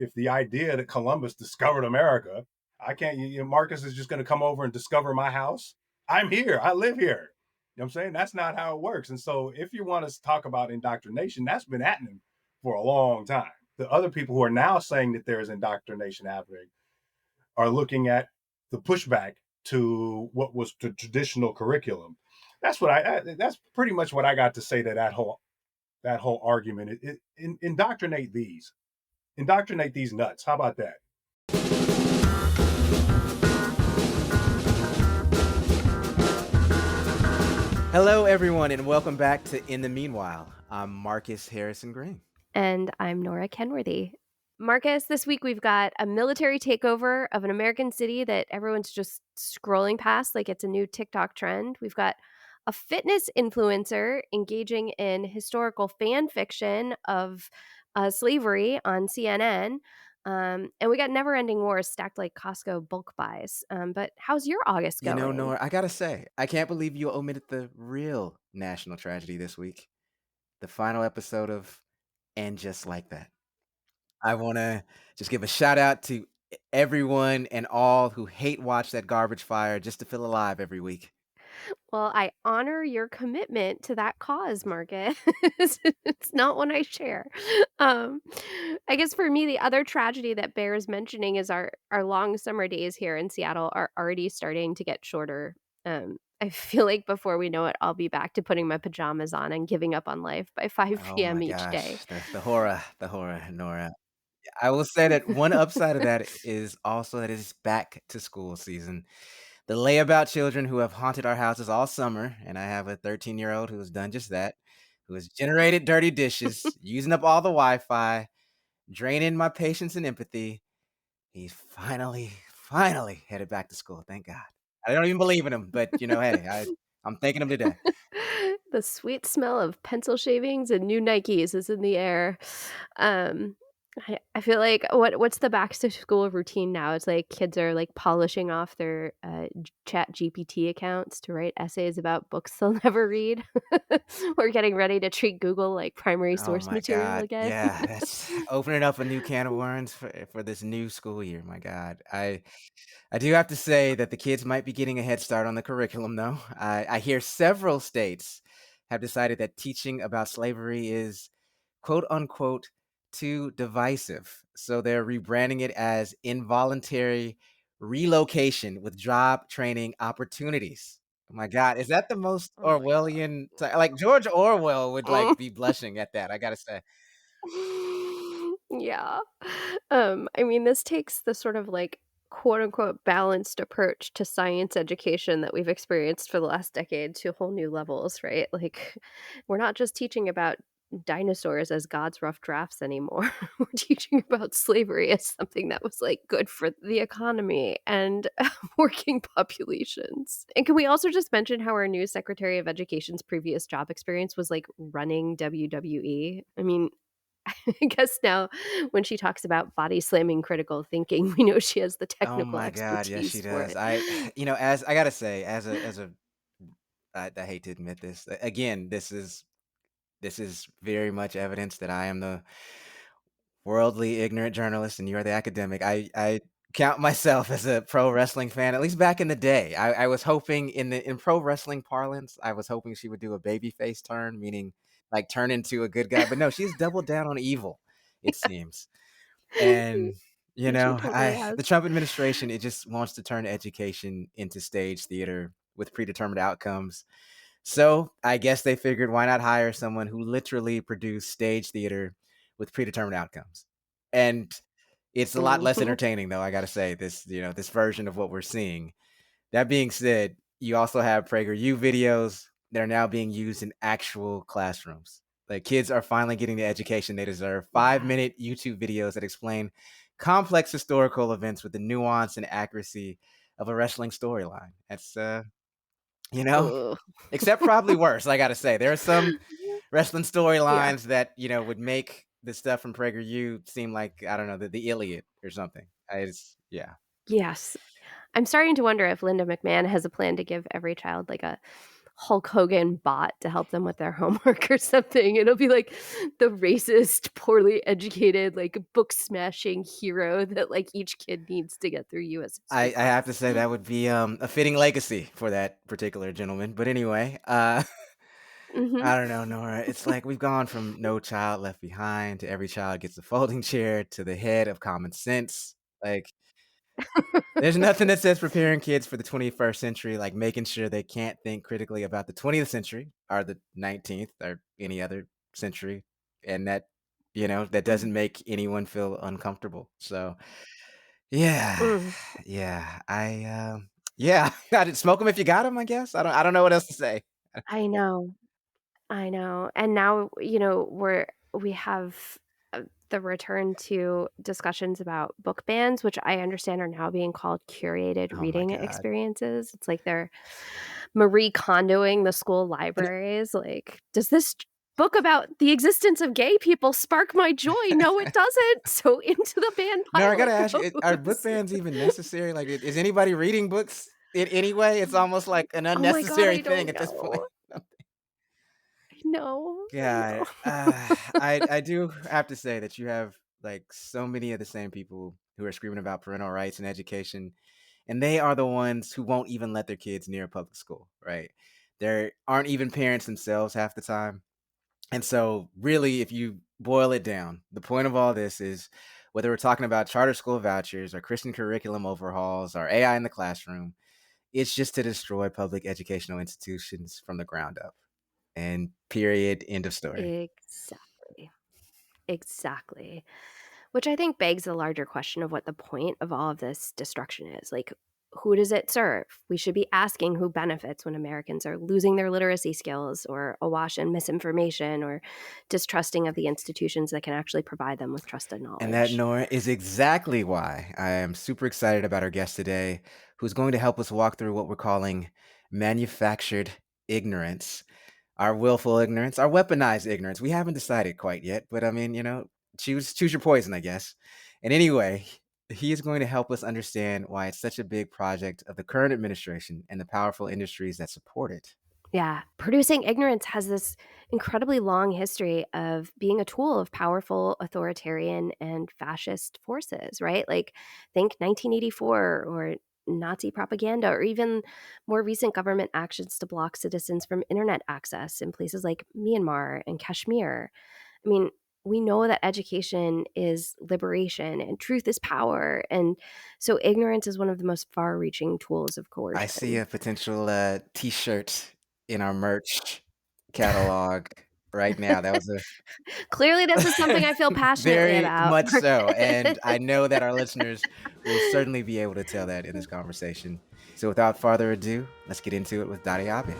if the idea that Columbus discovered America, I can't, Marcus is just going to come over and discover my house. I'm here. I live here. You know what I'm saying? That's not how it works. And so if you want to talk about indoctrination, that's been happening for a long time. The other people who are now saying that there is indoctrination happening are looking at the pushback to what was the traditional curriculum. That's pretty much what I got to say to that whole argument. Indoctrinate these nuts. How about that? Hello, everyone, and welcome back to In the Meanwhile. I'm Marcus Harrison Green. And I'm Nora Kenworthy. Marcus, this week we've got a military takeover of an American city that everyone's just scrolling past like it's a new TikTok trend. We've got a fitness influencer engaging in historical fan fiction of slavery on CNN. And we got never-ending wars stacked like Costco bulk buys. But how's your August You know, going? Nora, I gotta say, I can't believe you omitted the real national tragedy this week. The final episode of And Just Like That. I wanna just give a shout out to everyone and all who hate watch that garbage fire just to feel alive every week. Well, I honor your commitment to that cause, Marcus. It's not one I share. Um, I guess for me, the other tragedy that bears mentioning is our long summer days here in Seattle are already starting to get shorter. I feel like before we know it, I'll be back to putting my pajamas on and giving up on life by 5 Oh my p.m. each day. gosh, the horror, Nora. I will say that one upside of that is also that it's back to school season. The layabout children who have haunted our houses all summer, and I have a 13-year-old who has done just that, who has generated dirty dishes, using up all the Wi-Fi, draining my patience and empathy. He's finally headed back to school. Thank God. I don't even believe in him, but hey, I'm thanking him today. The sweet smell of pencil shavings and new Nikes is in the air. Um, I feel like what's the back to school routine now? It's like kids are like polishing off their Chat GPT accounts to write essays about books they'll never read. We're getting ready to treat Google like primary Oh source my material God. again. Yeah, that's opening up a new can of worms for this new school year. My God. I do have to say that the kids might be getting a head start on the curriculum, though. I hear several states have decided that teaching about slavery is quote unquote too divisive. So they're rebranding it as involuntary relocation with job training opportunities. Oh my God, is that the most Oh my Orwellian? Like George Orwell would god. like be blushing at that. I gotta say. Yeah. I mean, this takes the sort of like quote unquote balanced approach to science education that we've experienced for the last decade to whole new levels, right? Like, we're not just teaching about dinosaurs as God's rough drafts anymore. We're teaching about slavery as something that was like good for the economy and working populations. And can we also just mention how our new Secretary of Education's previous job experience was like running WWE? I mean, I guess now when she talks about body slamming critical thinking, we know she has the Oh technical my God, yes, she expertise for does. it. As I gotta say, I hate to admit this. Again, this is very much evidence that I am the worldly ignorant journalist and you're the academic. I count myself as a pro wrestling fan, at least back in the day. I was hoping in pro wrestling parlance, I was hoping she would do a babyface turn, meaning like turn into a good guy. But no, she's doubled down on evil, it seems. And She totally has. the Trump administration, it just wants to turn education into stage theater with predetermined outcomes. So I guess they figured why not hire someone who literally produced stage theater with predetermined outcomes. And it's a lot less Mhm. entertaining though, I gotta say, this version of what we're seeing. That being said, you also have PragerU videos that are now being used in actual classrooms. Like kids are finally getting the education they deserve. Yeah. 5-minute YouTube videos that explain complex historical events with the nuance and accuracy of a wrestling storyline. That's you know, Ugh. except probably worse, I gotta say. There are some wrestling Yeah. storylines that, would make the stuff from PragerU seem like, I don't know, the Iliad or something. Yeah. Yes. I'm starting to wonder if Linda McMahon has a plan to give every child like a Hulk Hogan bot to help them with their homework or something. It'll be like the racist, poorly educated, like book smashing hero that like each kid needs to get through US history I have to class. say that would be a fitting legacy for that particular gentleman. But anyway, Mhm. I don't know, Nora. It's like we've gone from No Child Left Behind to Every Child Gets a Folding Chair to the head of common sense. Like, there's nothing that says preparing kids for the 21st century, like making sure they can't think critically about the 20th century or the 19th or any other century. And that, that Mm, doesn't make anyone feel uncomfortable. So, yeah, mm. yeah, yeah, I did smoke them if you got them, I guess. I don't know what else to say. I know. I know. And now, we have the return to discussions about book bans, which I understand are now being called curated Oh my reading God. experiences. It's like they're Marie Kondoing the school And libraries. Like, does this book about the existence of gay people spark my joy? No, it doesn't. So into the ban No, I pile gotta it ask you, are book goes. bans even necessary? Like, is anybody reading books in any way? It's almost like an Oh my god, unnecessary I thing don't at this point. know. I God, know. I do have to say that you have like so many of the same people who are screaming about parental rights and education, and they are the ones who won't even let their kids near a public school, right? There aren't even parents themselves half the time. And so, really, if you boil it down, the point of all this is whether we're talking about charter school vouchers or Christian curriculum overhauls or AI in the classroom, it's just to destroy public educational institutions from the ground up. And period, end of story. Exactly. Exactly. Which I think begs the larger question of what the point of all of this destruction is. Like, who does it serve? We should be asking who benefits when Americans are losing their literacy skills or awash in misinformation or distrusting of the institutions that can actually provide them with trusted And that, knowledge. Nora, is exactly why I am super excited about our guest today, who's going to help us walk through what we're calling manufactured ignorance, our willful ignorance, our weaponized ignorance. We haven't decided quite yet, but I mean, choose your poison, I guess. And anyway, he is going to help us understand why it's such a big project of the current administration and the powerful industries that support it. Yeah, producing ignorance has this incredibly long history of being a tool of powerful authoritarian and fascist forces, right? Like, think 1984 or Nazi propaganda, or even more recent government actions to block citizens from internet access in places like Myanmar and Kashmir. I mean, we know that education is liberation and truth is power. And so ignorance is one of the most far reaching tools of I see coercion. a potential t-shirt in our merch catalog right now. That was a Clearly, this is something I feel passionately very about. much so, and I know that our listeners will certainly be able to tell that in this conversation. So without further ado, let's get into it with Daudi Abe.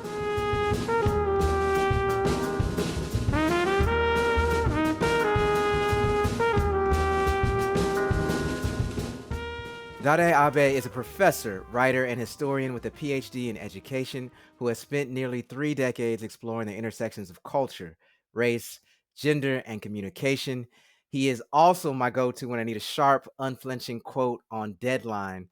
Daudi Abe is a professor, writer, and historian with a PhD in education who has spent nearly 3 decades exploring the intersections of culture, race, gender, and communication. He is also my go-to when I need a sharp, unflinching quote on deadline.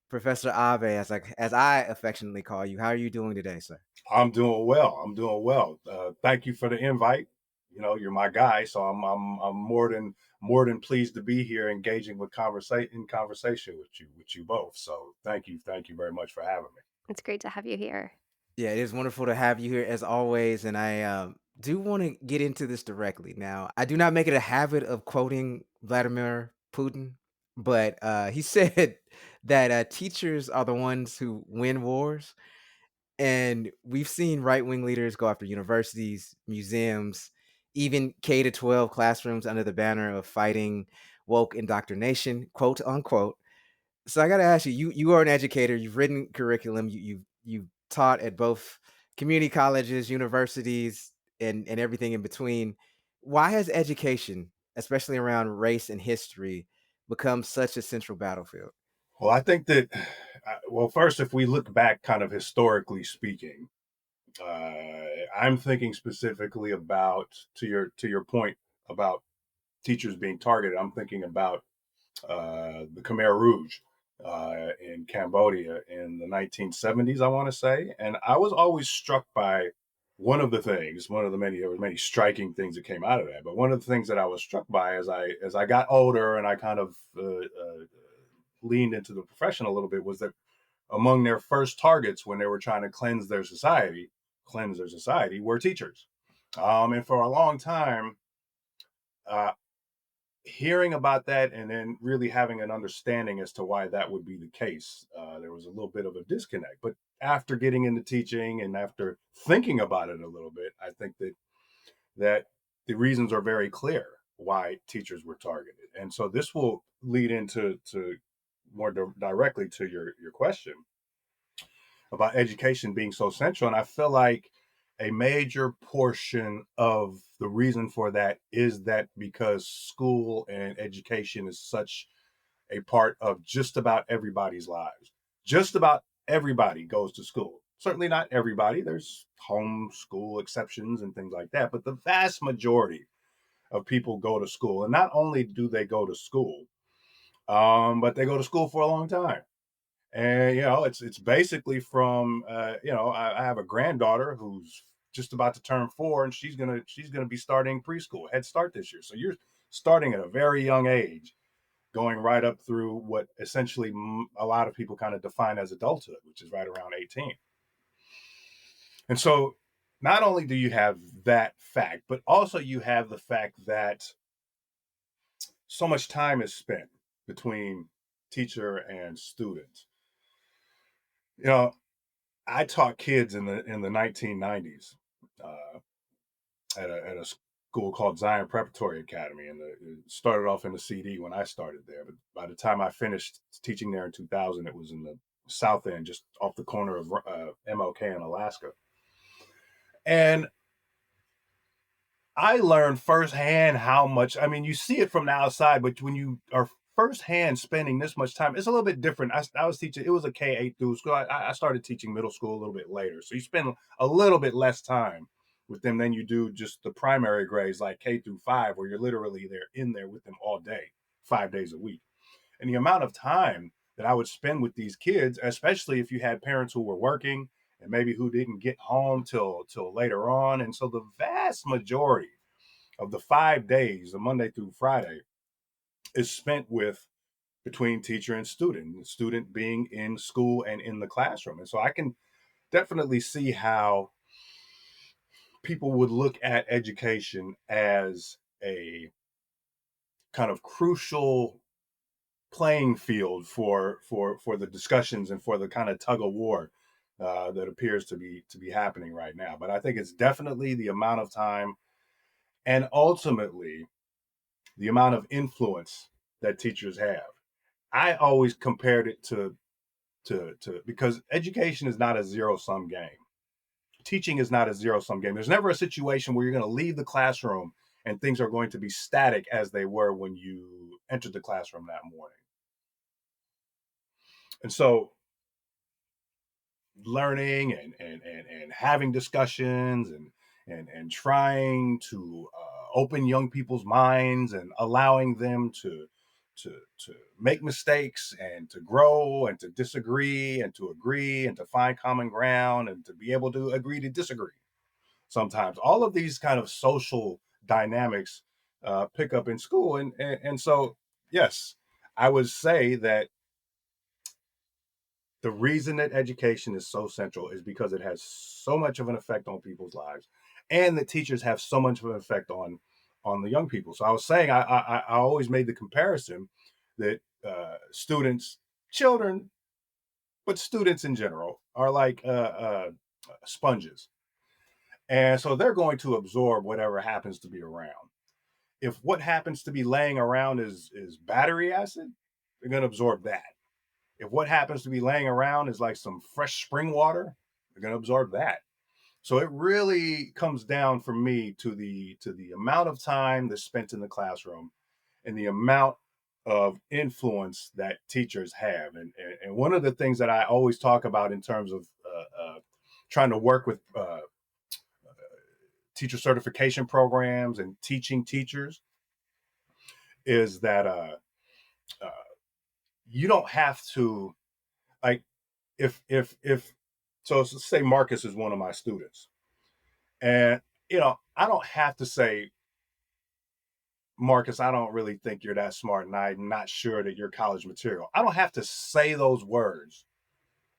Professor Abe, as I affectionately call you, how are you doing today, sir? I'm doing well. I'm doing well. Thank you for the invite. You're my guy, so I'm more than pleased to be here, engaging with conversation with you both. So thank you very much for having me. It's great to have you here. Yeah, it is wonderful to have you here as always, and I do want to get into this directly. Now, I do not make it a habit of quoting Vladimir Putin, but he said that teachers are the ones who win wars, and we've seen right wing leaders go after universities, museums, even K to 12 classrooms under the banner of fighting woke indoctrination, quote unquote. So I got to ask you, you are an educator, you've written curriculum, you've taught at both community colleges, universities, and everything in between. Why has education, especially around race and history, become such a central battlefield? Well, I think that first, if we look back, kind of historically speaking, I'm thinking specifically about to your point about teachers being targeted. I'm thinking about the Khmer Rouge. in Cambodia in the 1970s, I want to say. And I was always struck by one of the many, there were many striking things that came out of that. But one of the things that I was struck by as I got older and I kind of leaned into the profession a little bit was that among their first targets when they were trying to cleanse their society were teachers. And for a long time, uh, hearing about that and then really having an understanding as to why that would be the case, there was a little bit of a disconnect. But after getting into teaching and after thinking about it a little bit, I think that the reasons are very clear why teachers were targeted. And so this will lead into more directly to your question about education being so central. And I feel like a major portion of the reason for that is that because school and education is such a part of just about everybody's lives. Just about everybody goes to school. Certainly not everybody. There's homeschool exceptions and things like that. But the vast majority of people go to school. And not only do they go to school, but they go to school for a long time. And it's basically from I have a granddaughter who's just about to turn 4, and she's gonna be starting preschool Head Start this year. So you're starting at a very young age, going right up through what essentially a lot of people kind of define as adulthood, which is right around 18. And so not only do you have that fact, but also you have the fact that so much time is spent between teacher and student. You know, I taught kids in the 1990s uh, at a school called Zion Preparatory Academy, and it started off in the CD when I started there. But by the time I finished teaching there in 2000, it was in the South End, just off the corner of MLK in Alaska. And I learned firsthand how much. I mean, you see it from the outside, but when you are firsthand spending this much time, it's a little bit different. I was teaching; it was a K-8 through school. I started teaching middle school a little bit later, so you spend a little bit less time with them than you do just the primary grades like K through 5, where you're literally in there with them all day, 5 days a week. And the amount of time that I would spend with these kids, especially if you had parents who were working and maybe who didn't get home till later on. And so the vast majority of the 5 days, the Monday through Friday, is spent with between teacher and student, the student being in school and in the classroom. And so I can definitely see how people would look at education as a kind of crucial playing field for the discussions and for the kind of tug of war that appears to be happening right now. But I think it's definitely the amount of time and ultimately the amount of influence that teachers have. I always compared it to because education is not a zero sum game. Teaching is not a zero sum game. There's never a situation where you're going to leave the classroom and things are going to be static as they were when you entered the classroom that morning. And so learning and having discussions and trying to open young people's minds and allowing them to make mistakes and to grow and to disagree and to agree and to find common ground and to be able to agree to disagree. Sometimes all of these kind of social dynamics pick up in school, and so yes, I would say that the reason that education is so central is because it has so much of an effect on people's lives, and the teachers have so much of an effect on the young people. So I was saying I always made the comparison that students, children, but students in general are like sponges, and so they're going to absorb whatever happens to be around. If what happens to be laying around is battery acid, they're going to absorb that. If what happens to be laying around is like some fresh spring water, they're going to absorb that. So it really comes down for me to the amount of time that's spent in the classroom and the amount of influence that teachers have. And one of the things that I always talk about in terms of trying to work with teacher certification programs and teaching teachers is that uh, you don't have to, like, if so let's say Marcus is one of my students, and I don't have to say, Marcus, I don't really think you're that smart, and I'm not sure that you're college material. I don't have to say those words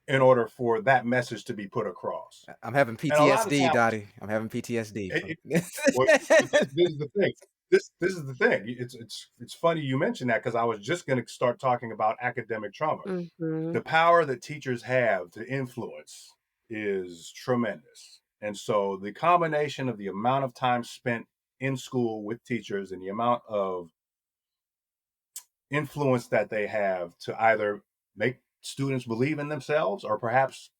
in order for that message to be put across. I'm having And a lot of PTSD, times, Dottie. I'm having PTSD it, from. it, well, this is the thing. This is the thing. It's funny you mentioned that, because I was just going to start talking about academic trauma. Mhm. The power that teachers have to influence is tremendous. And so the combination of the amount of time spent in school with teachers and the amount of influence that they have to either make students believe in themselves or perhaps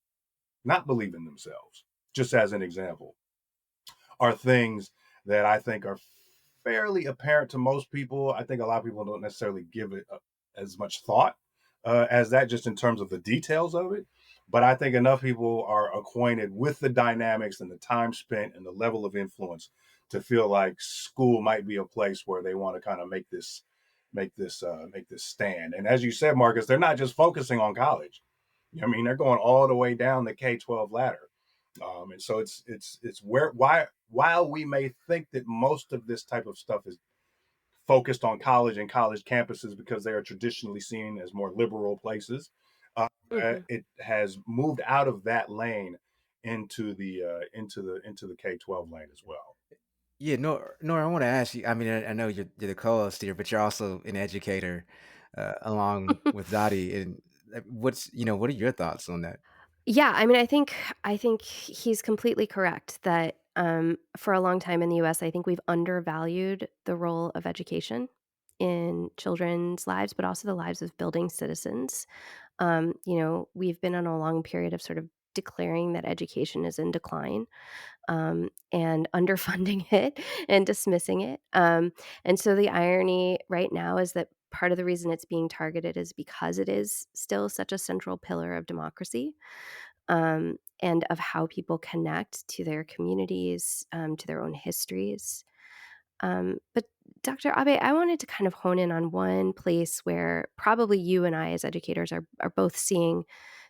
not believe in themselves, just as an example, are things that I think are fairly apparent to most people. I think a lot of people don't necessarily give it as much thought as that, just in terms of the details of it. But I think enough people are acquainted with the dynamics and the time spent and the level of influence to feel like school might be a place where they want to kind of make this stand. And as you said, Marcus, they're not just focusing on college. I mean, they're going all the way down the K-12 ladder. And so it's where why while we may think that most of this type of stuff is focused on college and college campuses because they are traditionally seen as more liberal places, uh, Mhm. it has moved out of that lane into the K-12 lane as well. Yeah, Nora, I want to ask you. I mean, I know you're the co-host here, but you're also an educator, along with Dottie. And what are your thoughts on that? Yeah, I mean, I think he's completely correct that, for a long time in the US, I think we've undervalued the role of education in children's lives, but also the lives of building citizens. We've been on a long period of sort of declaring that education is in decline, and underfunding it and dismissing it. And so the irony right now is that part of the reason it's being targeted is because it is still such a central pillar of democracy, and of how people connect to their communities, to their own histories. But Dr. Abe, I wanted to kind of hone in on one place where probably you and I, as educators, are both seeing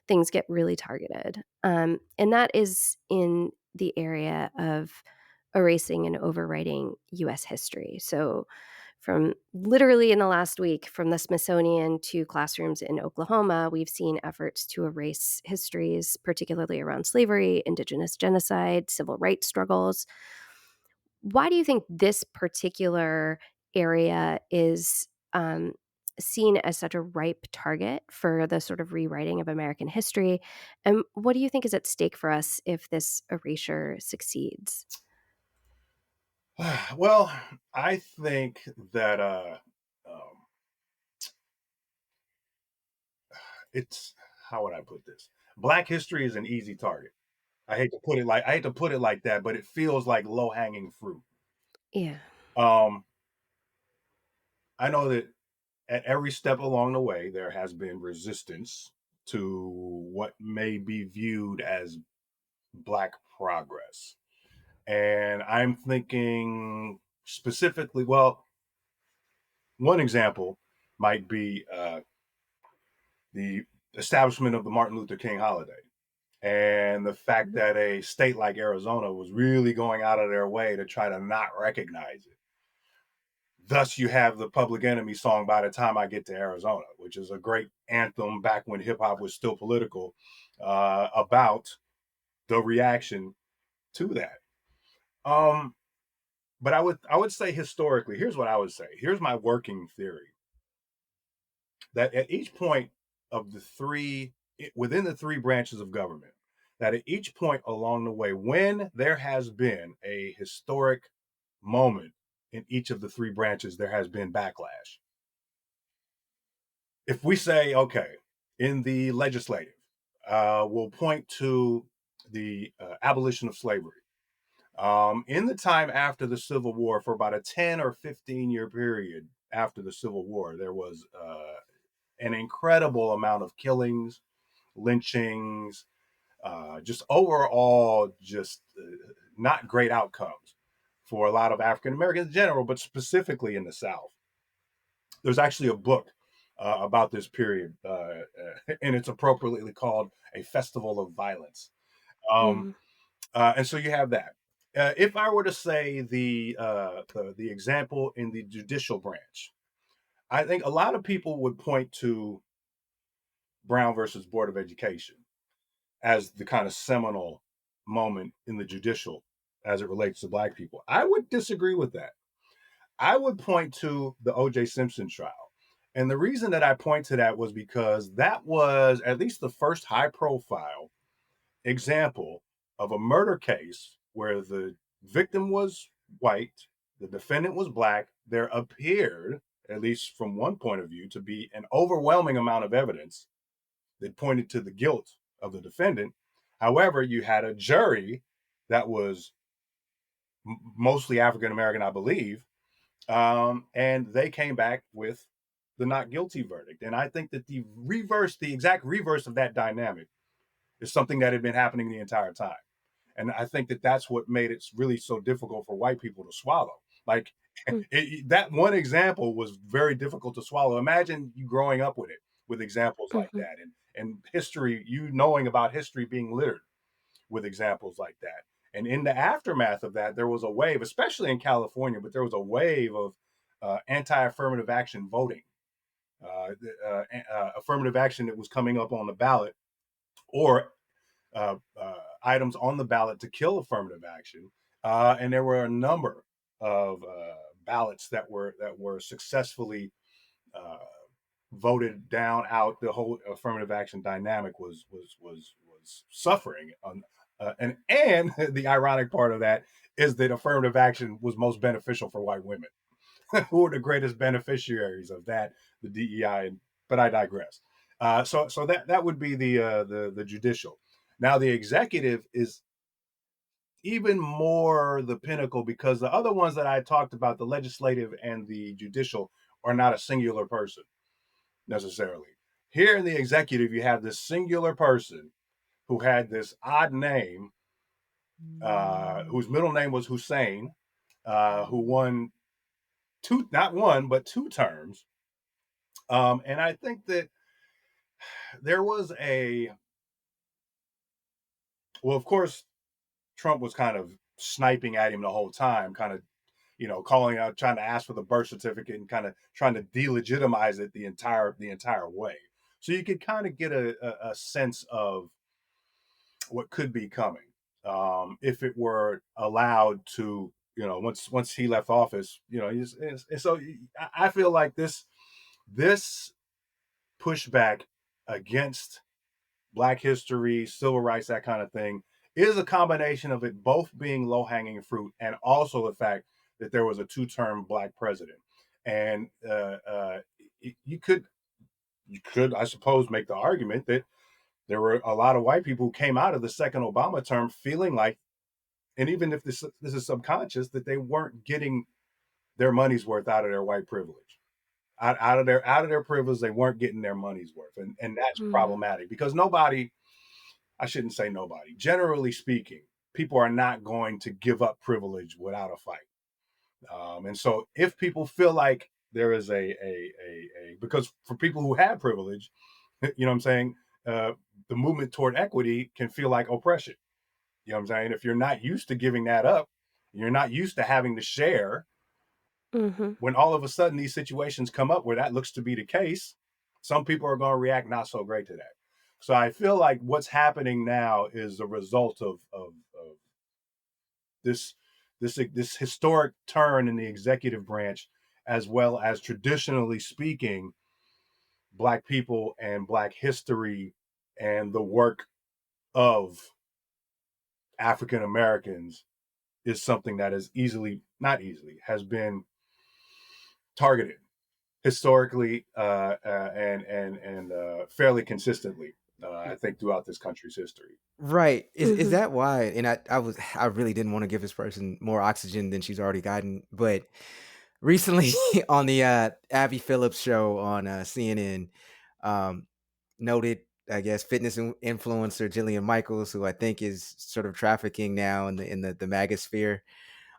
things get really targeted, and that is in the area of erasing and overwriting U.S. history. So, from literally in the last week, from the Smithsonian to classrooms in Oklahoma, we've seen efforts to erase histories, particularly around slavery, indigenous genocide, civil rights struggles. Why do you think this particular area is, seen as such a ripe target for the sort of rewriting of American history? And what do you think is at stake for us if this erasure succeeds? Well, I think that um, it's how would I put this? Black history is an easy target. I hate to put it like that, but it feels like low hanging fruit. Yeah. Um, I know that at every step along the way, there has been resistance to what may be viewed as Black progress. And I'm thinking specifically, well, one example might be the establishment of the Martin Luther King holiday. And the fact Mhm. that a state like Arizona was really going out of their way to try to not recognize it. Thus, you have the Public Enemy song "By the Time I Get to Arizona," which is a great anthem back when hip hop was still political, about the reaction to that. Um, but I would say historically, here's what I would say. Here's my working theory: that at each point of the three within the three branches of government, that at each point along the way, when there has been a historic moment in each of the three branches, there has been backlash. If we say, okay, in the legislative, we'll point to the abolition of slavery. In the time after the Civil War, for about a 10 or 15-year period after the Civil War, there was an incredible amount of killings, lynchings, just overall, just not great outcomes for a lot of African Americans in general, but specifically in the South. There's actually a book about this period, and it's appropriately called a festival of violence. Um, Mhm. and so you have that. If I were to say the example in the judicial branch, I think a lot of people would point to Brown versus Board of Education as the kind of seminal moment in the judicial as it relates to Black people. I would disagree with that. I would point to the O.J. Simpson trial. And the reason that I point to that was because that was at least the first high profile example of a murder case where the victim was white, the defendant was Black. There appeared, at least from one point of view, to be an overwhelming amount of evidence that pointed to the guilt of the defendant. However, you had a jury that was mostly African American, I believe, and they came back with the not guilty verdict. And I think that the exact reverse of that dynamic is something that had been happening the entire time. And I think that that's what made it really so difficult for white people to swallow. Like Mm. that one example was very difficult to swallow. Imagine you growing up with it, with examples like Mhm. that, and history, you knowing about history being littered with examples like that. And in the aftermath of that, there was a wave, especially in California, but there was a wave of anti-affirmative action voting, affirmative action that was coming up on the ballot, or items on the ballot to kill affirmative action. And there were a number of ballots that were successfully uh, voted down out. The whole affirmative action dynamic was suffering. And the ironic part of that is that affirmative action was most beneficial for white women, who were the greatest beneficiaries of that, the DEI. But I digress. So that would be the judicial. Now the executive is even more the pinnacle because the other ones that I talked about, the legislative and the judicial, are not a singular person necessarily. Here in the executive, you have this singular person who had this odd name, whose middle name was Hussein, who won two, not one, but two terms. And I think that there was well, of course, Trump was kind of sniping at him the whole time, kind of, calling out, trying to ask for the birth certificate and kind of trying to delegitimize it the entire way. So you could kind of get a sense of what could be coming if it were allowed to, once he left office, and so I feel like this pushback against Black history, civil rights, that kind of thing, is a combination of it both being low hanging fruit and also the fact that there was a two-term Black president. And you could, I suppose, make the argument that there were a lot of white people who came out of the second Obama term feeling like, and even if this is subconscious, that they weren't getting their money's worth out of their white privilege. Out of their privilege, they weren't getting their money's worth, and that's Mm. problematic because nobody, I shouldn't say nobody. Generally speaking, people are not going to give up privilege without a fight. And so, if people feel like there is because for people who have privilege, you know what I'm saying, the movement toward equity can feel like oppression. You know what I'm saying? If you're not used to giving that up, you're not used to having to share. Mhm. When all of a sudden these situations come up where that looks to be the case, some people are going to react not so great to that. So I feel like what's happening now is a result of this this historic turn in the executive branch, as well as traditionally speaking, Black people and Black history and the work of African Americans is something that is easily, not easily, has been targeted historically, and fairly consistently. I think throughout this country's history. Right. Is Mhm. that why? And I really didn't want to give this person more oxygen than she's already gotten, but recently on the Abby Phillips show on CNN, um, noted, I guess, fitness influencer Jillian Michaels, who I think is sort of trafficking now in the MAGA sphere.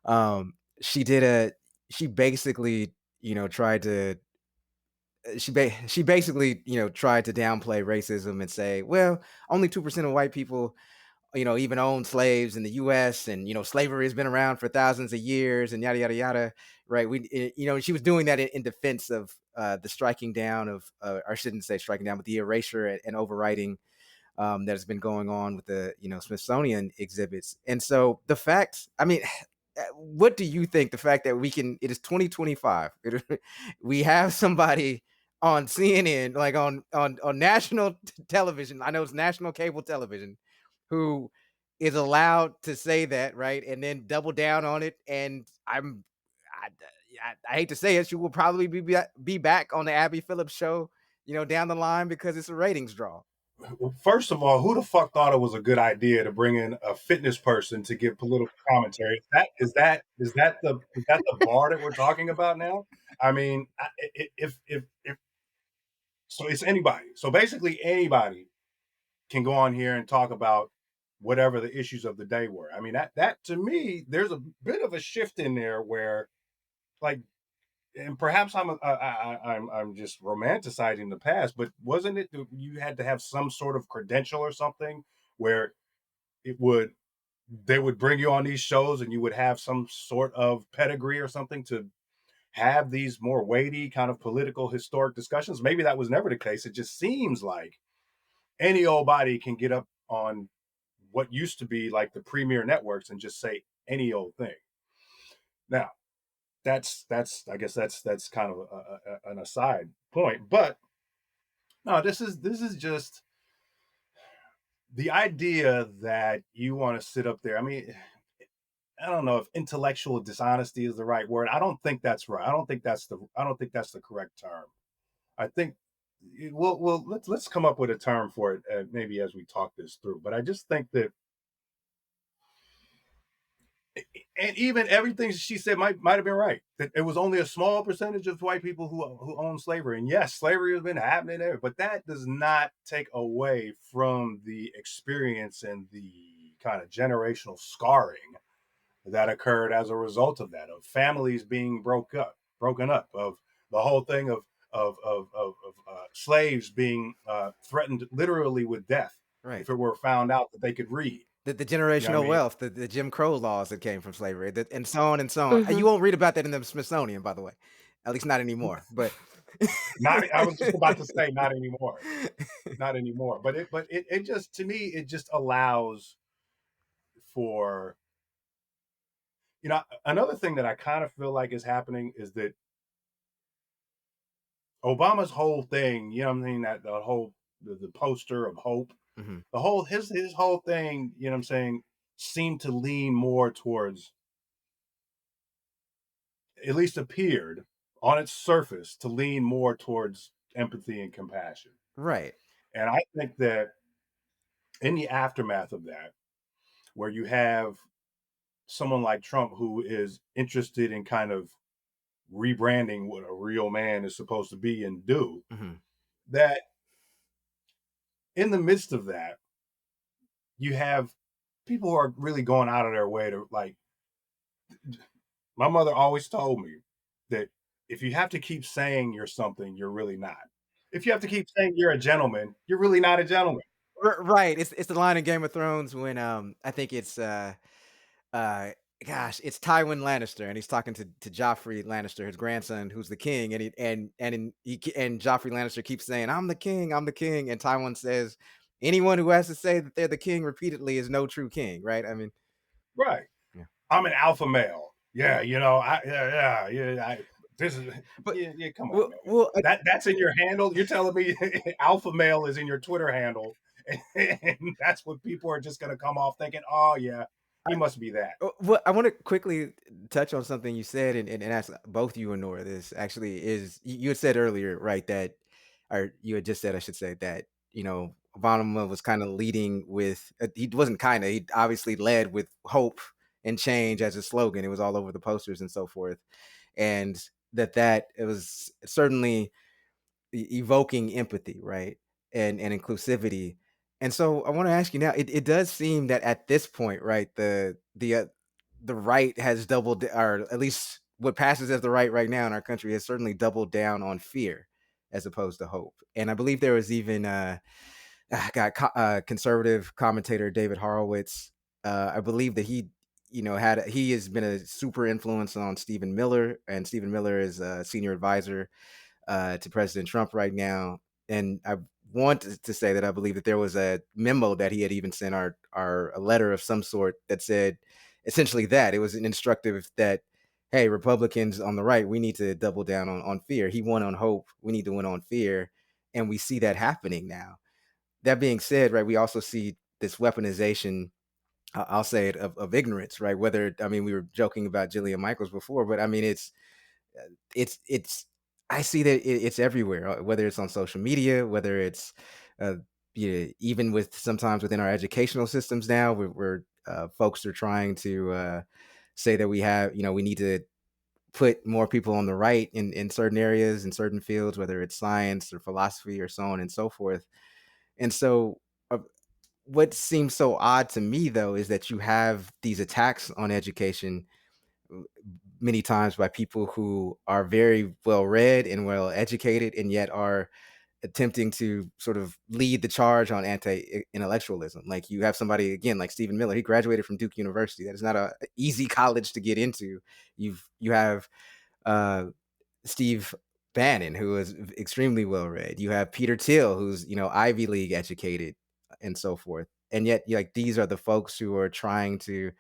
Um, she did a she basically, tried to she basically, tried to downplay racism and say, well, only 2% of white people, even own slaves in the US, and slavery has been around for thousands of years, and yada yada yada, right? She was doing that in defense of the striking down of, or I shouldn't say striking down, but the erasure and overwriting that has been going on with the Smithsonian exhibits. And so the fact, I mean, what do you think, the fact that it is 2025, we have somebody on CNN, like on national television, I know it's national cable television, who is allowed to say that, right, and then double down on it. And I hate to say it, she will probably be back on the Abby Phillips show, down the line, because it's a ratings draw. First of all, who the fuck thought it was a good idea to bring in a fitness person to give political commentary? Is that the bar that we're talking about now? I mean, if so, it's anybody. So basically, anybody can go on here and talk about whatever the issues of the day were. I mean, that to me, there's a bit of a shift in there where, like, and perhaps I'm just romanticizing the past, but wasn't it that you had to have some sort of credential or something where it would they would bring you on these shows and you would have some sort of pedigree or something to have these more weighty kind of political historic discussions? Maybe that was never the case. It just seems like any old body can get up on what used to be like the premier networks and just say any old thing. Now, that's I guess that's kind of an aside point, but no, this is just the idea that you want to sit up there. I mean, I don't know if intellectual dishonesty is the right word. I don't think that's right. I don't think that's the correct term. I think well let's come up with a term for it, maybe as we talk this through. But I just think that, and even everything she said might have been right. That it was only a small percentage of white people who own slavery, and yes, slavery has been happening there, but that does not take away from the experience and the kind of generational scarring that occurred as a result of that, of families being broken up, of the whole thing of slaves being threatened literally with death Right. if it were found out that they could read. The You know what I generational mean? wealth, the Jim Crow laws that came from slavery, and so on and so on. You Mhm. won't read about that in the Smithsonian, by the way, at least not anymore. But Not, I was just about to say, not anymore, not anymore. But it just, to me, it just allows for, another thing that I kind of feel like is happening is that Obama's whole thing, you know what I mean, that the whole the poster of hope, Mhm. the whole his whole thing, you know what I'm saying, seemed to lean more towards, at least appeared on its surface to lean more towards empathy and compassion. Right. And I think that in the aftermath of that, where you have someone like Trump who is interested in kind of rebranding what a real man is supposed to be and do, Mhm. that in the midst of that, you have people who are really going out of their way to, like, my mother always told me that if you have to keep saying you're something, you're really not. If you have to keep saying you're a gentleman, you're really not a gentleman. Right. It's the line in Game of Thrones when I think it's uh gosh, it's Tywin Lannister, and he's talking to Joffrey Lannister, his grandson, who's the king, and and Joffrey Lannister keeps saying, I'm the king," and Tywin says, anyone who has to say that they're the king repeatedly is no true king, right? I mean, Right. yeah. I'm an alpha male. Yeah, yeah. This is But yeah. Come on, well, man. well, That's in your handle. You're telling me alpha male is in your Twitter handle, and that's what people are just gonna come off thinking. Oh yeah, he must be that. Well, I want to quickly touch on something you said, and ask both you and Nora this. Actually, is you had said earlier, right, that, or you had just said, I should say, that Obama was kind of leading with, he wasn't kind of, he obviously led with hope and change as a slogan. It was all over the posters and so forth, and that it was certainly evoking empathy, right? And inclusivity. And so I want to ask you now, it does seem that at this point, right, the right has doubled, or at least what passes as the right now in our country has certainly doubled down on fear as opposed to hope. And I believe there was even conservative commentator David Horowitz. I believe that he has been a super influence on Stephen Miller, and Stephen Miller is a senior advisor to President Trump right now. And I want to say that I believe that there was a memo that he had even sent our a letter of some sort that said essentially that it was an instructive that, hey, Republicans on the right, we need to double down on fear. He won on hope. We need to win on fear. And we see that happening now. That being said, right, we also see this weaponization, I'll say it, of ignorance, right? Whether, I mean, we were joking about Jillian Michaels before, but I mean, it's I see that it's everywhere, whether it's on social media, whether it's uh, even with sometimes within our educational systems now, where folks are trying to say that we need to put more people on the right in certain areas, in certain fields, whether it's science or philosophy or so on and so forth. And so, uh, what seems so odd to me, though, is that you have these attacks on education many times by people who are very well read and well educated, and yet are attempting to sort of lead the charge on anti-intellectualism. Like, you have somebody again like Stephen Miller. He graduated from Duke University. That is not a easy college to get into. You have uh, Steve Bannon, who is extremely well read. You have Peter Thiel, who's Ivy League educated, and so forth. And yet, like, these are the folks who are trying to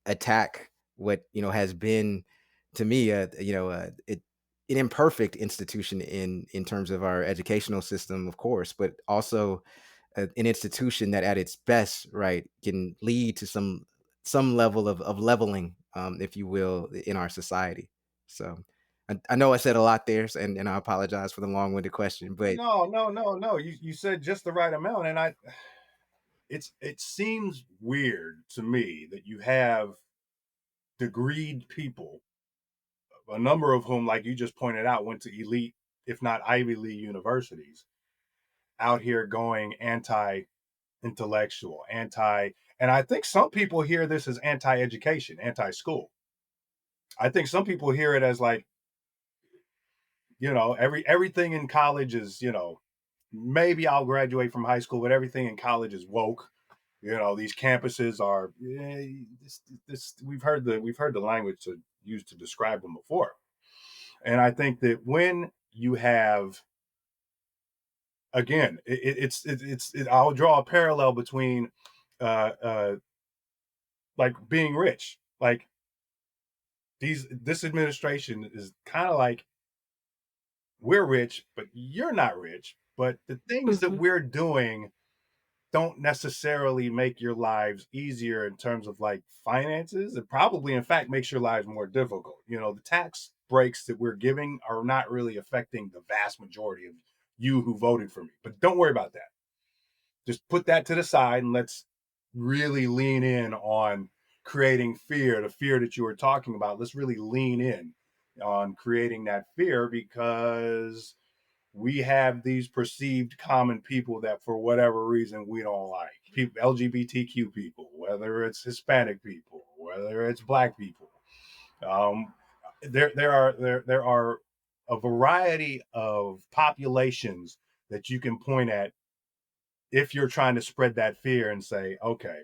attack what has been, to me, an imperfect institution in terms of our educational system, of course, but also an institution that, at its best, right, can lead to some level of leveling, if you will, in our society. So I know I said a lot there, and I apologize for the long-winded question, but No, no, no, no. You said just the right amount, and it seems weird to me that you have degreed people, a number of whom, like you just pointed out, went to elite, if not Ivy League universities, out here going anti-intellectual, and I think some people hear this as anti-education, anti-school. I think some people hear it as like, everything in college is, maybe I'll graduate from high school, but everything in college is woke. These campuses are this we've heard the language to use to describe them before. And I think that when you have, again, I'll draw a parallel between like being rich. Like, this administration is kind of like, we're rich, but you're not rich. But the things that Mhm. we're doing don't necessarily make your lives easier in terms of like finances. It probably, in fact, makes your lives more difficult. The tax breaks that we're giving are not really affecting the vast majority of you who voted for me. But don't worry about that. Just put that to the side, and let's really lean in on creating fear, the fear that you were talking about. Let's really lean in on creating that fear, because we have these perceived common people that, for whatever reason, we don't like. People, LGBTQ people, whether it's Hispanic people, whether it's Black people. Um, there are a variety of populations that you can point at if you're trying to spread that fear and say, okay,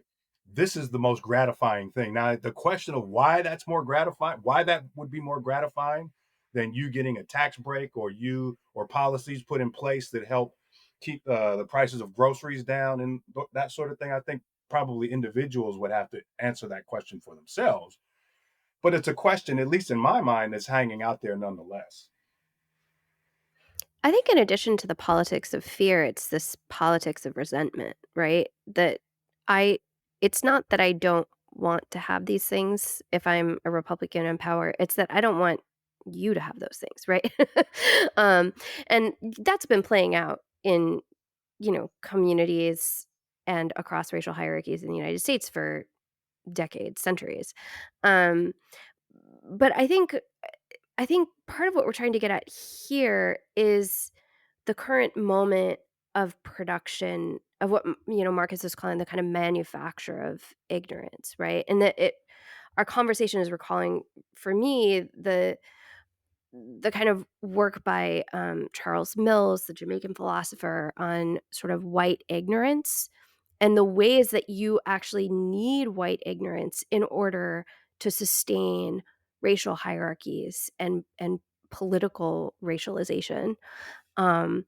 this is the most gratifying thing. Now, the question of why that's more gratifying, why that would be more gratifying than you getting a tax break, or policies put in place that help keep the prices of groceries down and that sort of thing. I think probably individuals would have to answer that question for themselves. But it's a question, at least in my mind, that's hanging out there nonetheless. I think in addition to the politics of fear, it's this politics of resentment, right? That I it's not that I don't want to have these things if I'm a Republican in power. It's that I don't want you to have those things, right? um, and that's been playing out in, communities and across racial hierarchies in the United States for decades, centuries. Um, but I think part of what we're trying to get at here is the current moment of production of what Marcus is calling the kind of manufacture of ignorance, right? And that it our conversation is recalling, for me, the kind of work by Charles Mills, the Jamaican philosopher, on sort of white ignorance and the ways that you actually need white ignorance in order to sustain racial hierarchies and political racialization, um,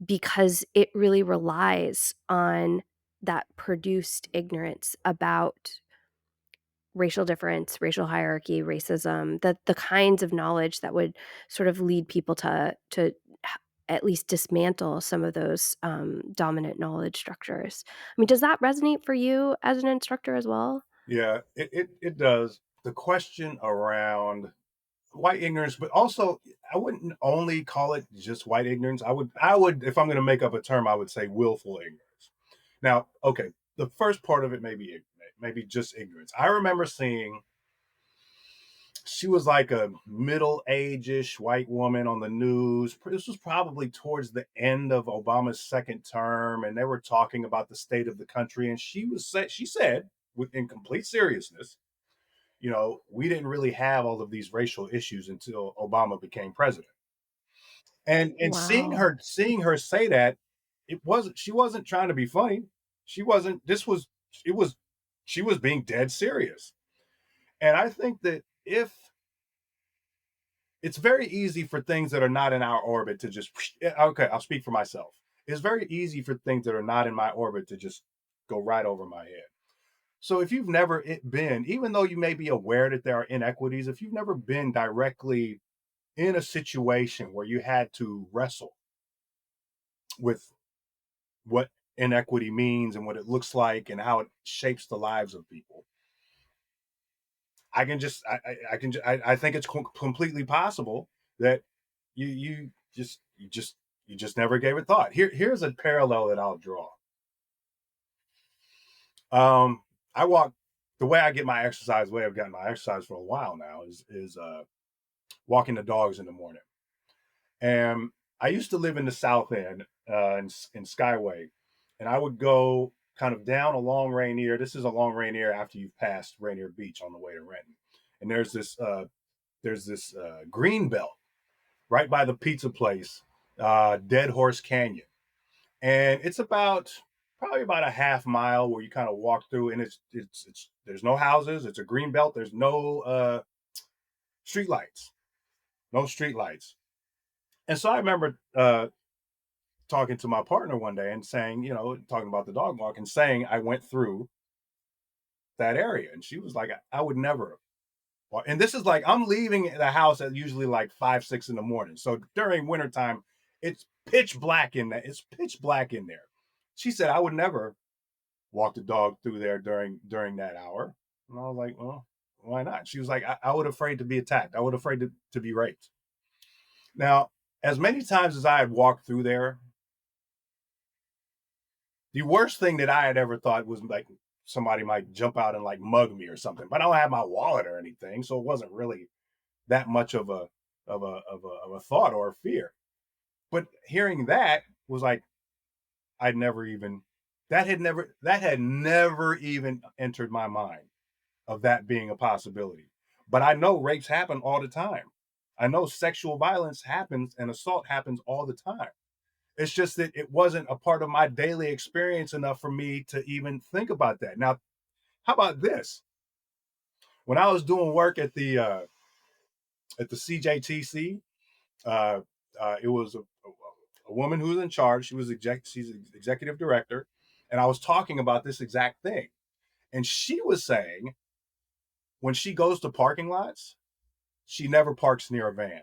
because it really relies on that produced ignorance about racial difference, racial hierarchy, racism, the kinds of knowledge that would sort of lead people to at least dismantle some of those dominant knowledge structures. I mean, does that resonate for you as an instructor as well? Yeah, it does. The question around white ignorance, but also I wouldn't only call it just white ignorance. I would if I'm going to make up a term, I would say willful ignorance. Now, okay, the first part of it maybe just ignorance. I remember seeing she was like a middle-aged white woman on the news. This was probably towards the end of Obama's second term, and they were talking about the state of the country. And she said, with in complete seriousness, we didn't really have all of these racial issues until Obama became president. And Wow. seeing her say that, she wasn't trying to be funny. She wasn't. This was it was she was being dead serious. And I think that if it's very easy for things that are not in our orbit to just okay, I'll speak for myself. It's very easy for things that are not in my orbit to just go right over my head. So if you've never been, even though you may be aware that there are inequities, if you've never been directly in a situation where you had to wrestle with what inequity means and what it looks like and how it shapes the lives of people, I think it's completely possible that you just never gave it thought. Here's a parallel that I'll draw. I walk the way I get my exercise, way I've gotten my exercise for a while now is walking the dogs in the morning. And I used to live in the South End, in Skyway, and I would go kind of down along Rainier. This is along Rainier after you've passed Rainier Beach on the way to Renton, and there's this green belt right by the pizza place, Deadhorse Canyon, and it's probably about a half mile where you kind of walk through, and it's there's no houses. It's a green belt. There's no street lights, no street lights. And so I remember talking to my partner one day and saying, talking about the dog walk and saying I went through that area. And she was like, I would never. And this is like, I'm leaving the house at usually like 5, 6 in the morning. So during wintertime, it's pitch black in there. It's pitch black in there. She said, I would never walk the dog through there during that hour. And I was like, well, why not? She was like, I would afraid to be attacked. I would afraid to be raped. Now, as many times as I had walked through there, the worst thing that I had ever thought was like somebody might jump out and like mug me or something. But I don't have my wallet or anything, so it wasn't really that much of a thought or a fear. But hearing that was like I'd never even that had never even entered my mind of that being a possibility. But I know rapes happen all the time. I know sexual violence happens and assault happens all the time. It's just that it wasn't a part of my daily experience enough for me to even think about that. Now, how about this? When I was doing work at the CJTC, uh, it was a woman who was in charge. She's executive director, and I was talking about this exact thing. And she was saying when she goes to parking lots, she never parks near a van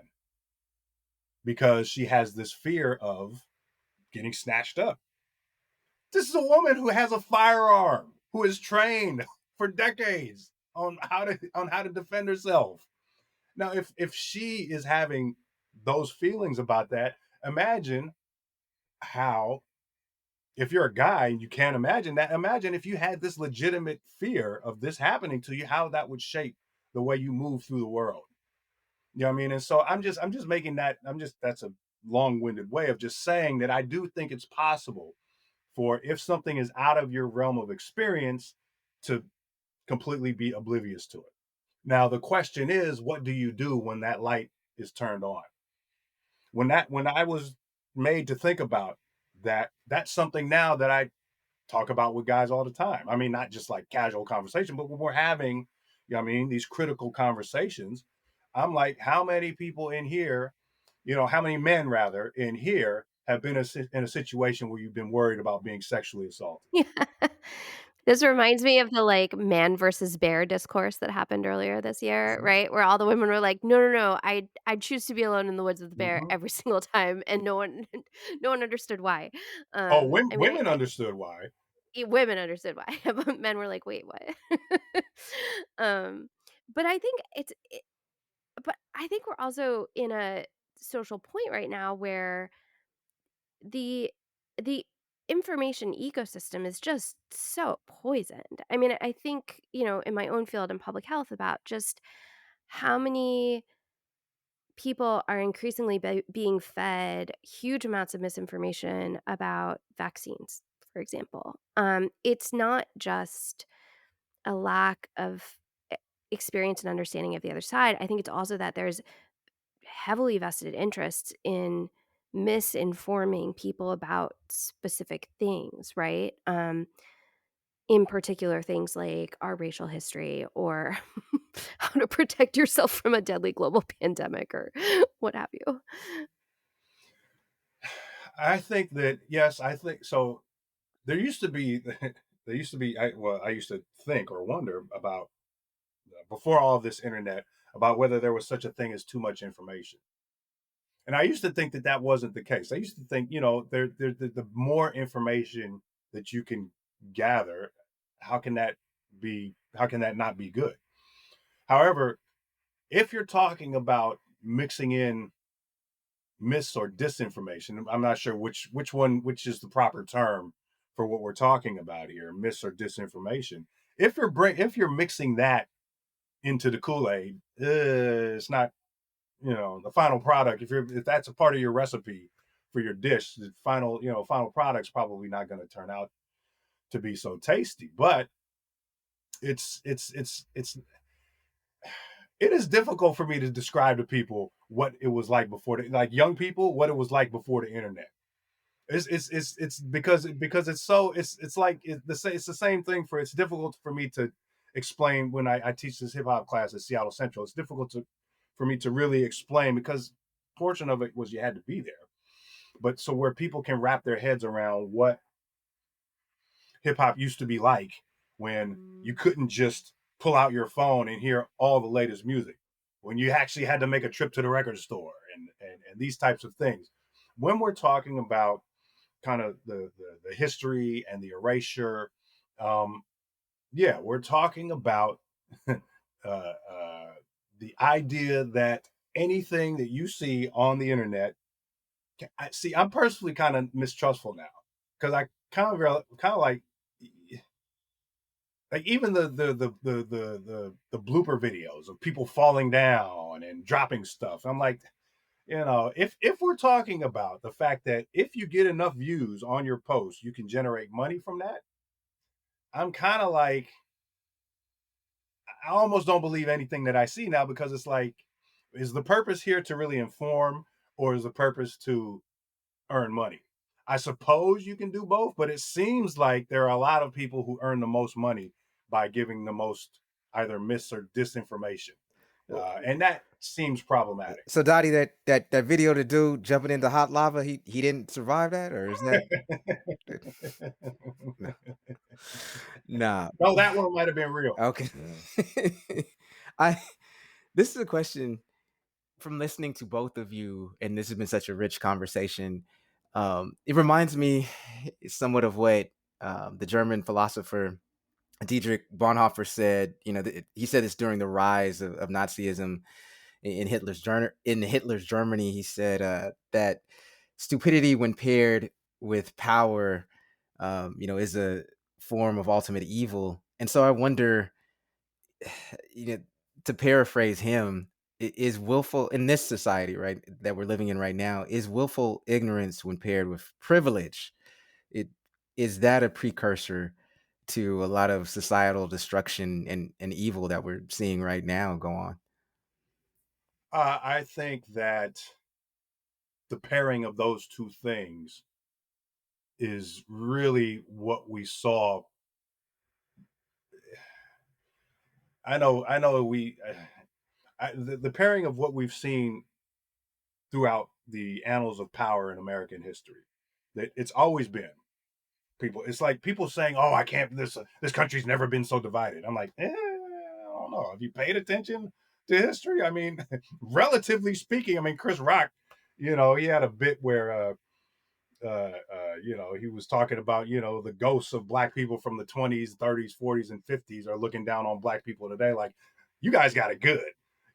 because she has this fear of getting snatched up. This is a woman who has a firearm, who is trained for decades on how to defend herself. Now, if she is having those feelings about that, imagine how if you're a guy and you can't imagine that, imagine if you had this legitimate fear of this happening to you, how that would shape the way you move through the world. You know what I mean? And so I'm just making that that's a long-winded way of just saying that I do think it's possible for if something is out of your realm of experience to completely be oblivious to it. Now the question is, what do you do when that light is turned on. When I was made to think about that, that's something now that I talk about with guys all the time. I mean, not just like casual conversation, but when we're having, you know, I mean, these critical conversations, I'm like, how many people in here, you know, how many men rather in here have been in a situation where you've been worried about being sexually assaulted? Yeah. This reminds me of the, like, man versus bear discourse that happened earlier this year, Mhm. right? Where all the women were like, "No, no, no, I choose to be alone in the woods with the bear Mhm. every single time," and no one no one understood why. Oh, I mean, women understood why. women understood why, but men were like, "Wait, what?" Um, but I think but I think we're also in a social point right now where the the information ecosystem is just so poisoned. I mean, I think, in my own field in public health about just how many people are increasingly being fed huge amounts of misinformation about vaccines, for example. It's not just a lack of e- experience and understanding of the other side. I think it's also that there's heavily vested interests in misinforming people about specific things, right? In particular, things like our racial history or how to protect yourself from a deadly global pandemic or what have you. I think that yes, I think so. There used to be, there used to be. I used to think or wonder about before all of this internet about whether there was such a thing as too much information. And I used to think that that wasn't the case. I used to think, you know, the more information that you can gather, how can that be? How can that not be good? However, if you're talking about mixing in mis or disinformation, I'm not sure which is the proper term for what we're talking about here, mis or disinformation. If you're mixing that into the Kool Aid, it's not, you know, the final product. If that's a part of your recipe for your dish, the final product's probably not going to turn out to be so tasty. But it's it is difficult for me to describe to people what it was like before like young people what it was like before the internet. It's because it's like it's the same thing for it's difficult for me to explain when I teach this hip hop class at Seattle Central. It's difficult for me to really explain because portion of it was you had to be there. But so where people can wrap their heads around what hip hop used to be like when you Mm. couldn't just pull out your phone and hear all the latest music, when you actually had to make a trip to the record store and these types of things. When we're talking about kind of the history and the erasure, um, yeah, we're talking about the idea that anything that you see on the internet, I see. I'm personally kind of mistrustful now because I kind of like even the blooper videos of people falling down and dropping stuff. I'm like, you know, if we're talking about the fact that if you get enough views on your post, you can generate money from that. I'm kind of like, I almost don't believe anything that I see now because it's like, is the purpose here to really inform or is the purpose to earn money? I suppose you can do both, but it seems like there are a lot of people who earn the most money by giving the most either mis or disinformation. Well, And that seems problematic. so Dottie, that video, the dude jumping into hot lava, he didn't survive that, or is that no? Nah. No, that one might have been real. Okay. Yeah. I this is a question from listening to both of you, and this has been such a rich conversation. It reminds me somewhat of what the German philosopher Dietrich Bonhoeffer said. You know, he said this during the rise of Nazism in Hitler's Germany. He said that stupidity, when paired with power, is a form of ultimate evil. And so I wonder, you know, to paraphrase him, is willful in this society, right, that we're living in right now, is willful ignorance when paired with privilege. It is that a precursor to a lot of societal destruction and evil that we're seeing right now go on? I think that the pairing of those two things is really what we saw. I know the pairing of what we've seen throughout the annals of power in American history. That it's always been people. It's like people saying, "Oh, I can't. This country's never been so divided." I'm like, I don't know. Have you paid attention to history? I mean, relatively speaking, I mean, Chris Rock, he had a bit where he was talking about, the ghosts of black people from the 20s, 30s, 40s, and 50s are looking down on black people today. Like, you guys got it good.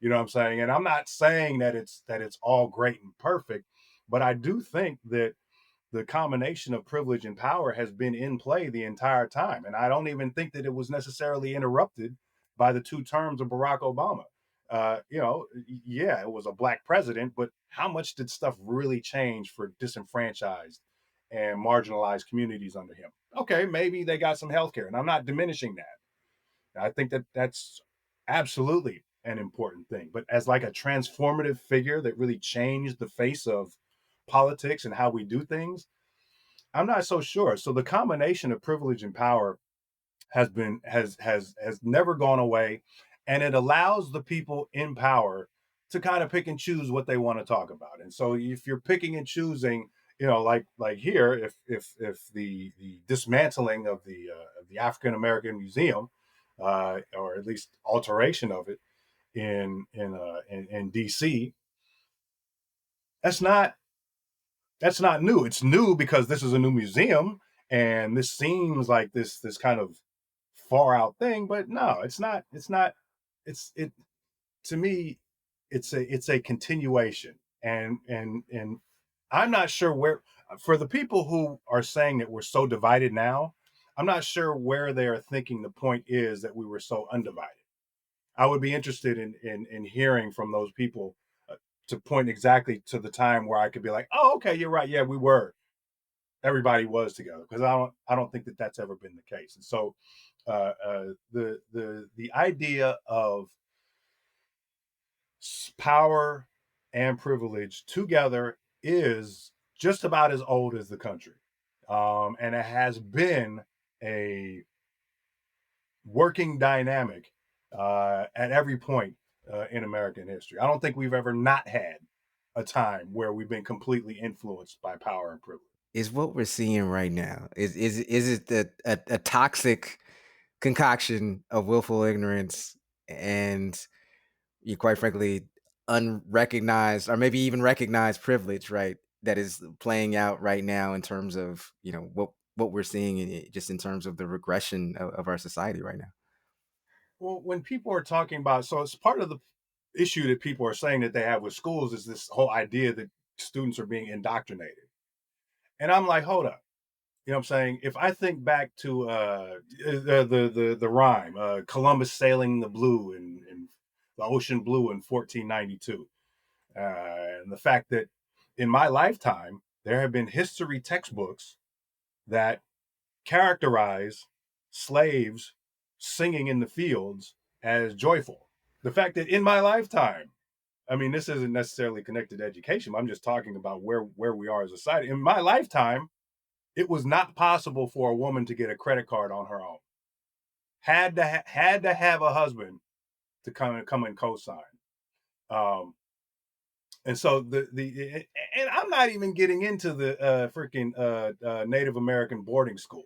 You know what I'm saying? And I'm not saying that it's all great and perfect, but I do think that the combination of privilege and power has been in play the entire time. And I don't even think that it was necessarily interrupted by the two terms of Barack Obama. Yeah, it was a black president, but how much did stuff really change for disenfranchised and marginalized communities under him? Okay, maybe they got some health care, and I'm not diminishing that. I think that that's absolutely an important thing. But as like a transformative figure that really changed the face of politics and how we do things, I'm not so sure. So the combination of privilege and power has never gone away, and it allows the people in power to kind of pick and choose what they want to talk about. And so if you're picking and choosing, like here, if the dismantling of the African American Museum, or at least alteration of it in DC, that's not that's not new. It's new because this is a new museum, and this seems like this kind of far out thing, but no, it's not. It's not. It to me, it's a continuation, and I'm not sure where, for the people who are saying that we're so divided now, I'm not sure where they are thinking the point is that we were so undivided. I would be interested in hearing from those people, to point exactly to the time where I could be like, oh, okay, you're right. Yeah, we were. Everybody was together, because I don't think that that's ever been the case. And so, the idea of power and privilege together is just about as old as the country, and it has been a working dynamic at every point in American history. I don't think we've ever not had a time where we've been completely influenced by power and privilege. Is what we're seeing right now, is it a toxic concoction of willful ignorance and, you quite frankly, unrecognized or maybe even recognized privilege, right? That is playing out right now in terms of, what we're seeing just in terms of the regression of our society right now. Well, when people are talking about, so it's part of the issue that people are saying that they have with schools, is this whole idea that students are being indoctrinated. And I'm like, hold up. You know what I'm saying? If I think back to the rhyme, Columbus sailing the blue in the ocean blue in 1492, and the fact that in my lifetime there have been history textbooks that characterize slaves singing in the fields as joyful. The fact that in my lifetime, I mean, this isn't necessarily connected to education. I'm just talking about where we are as a society. In my lifetime, it was not possible for a woman to get a credit card on her own. Had to have a husband to come and co-sign. Um, and so and I'm not even getting into the freaking Native American boarding schools,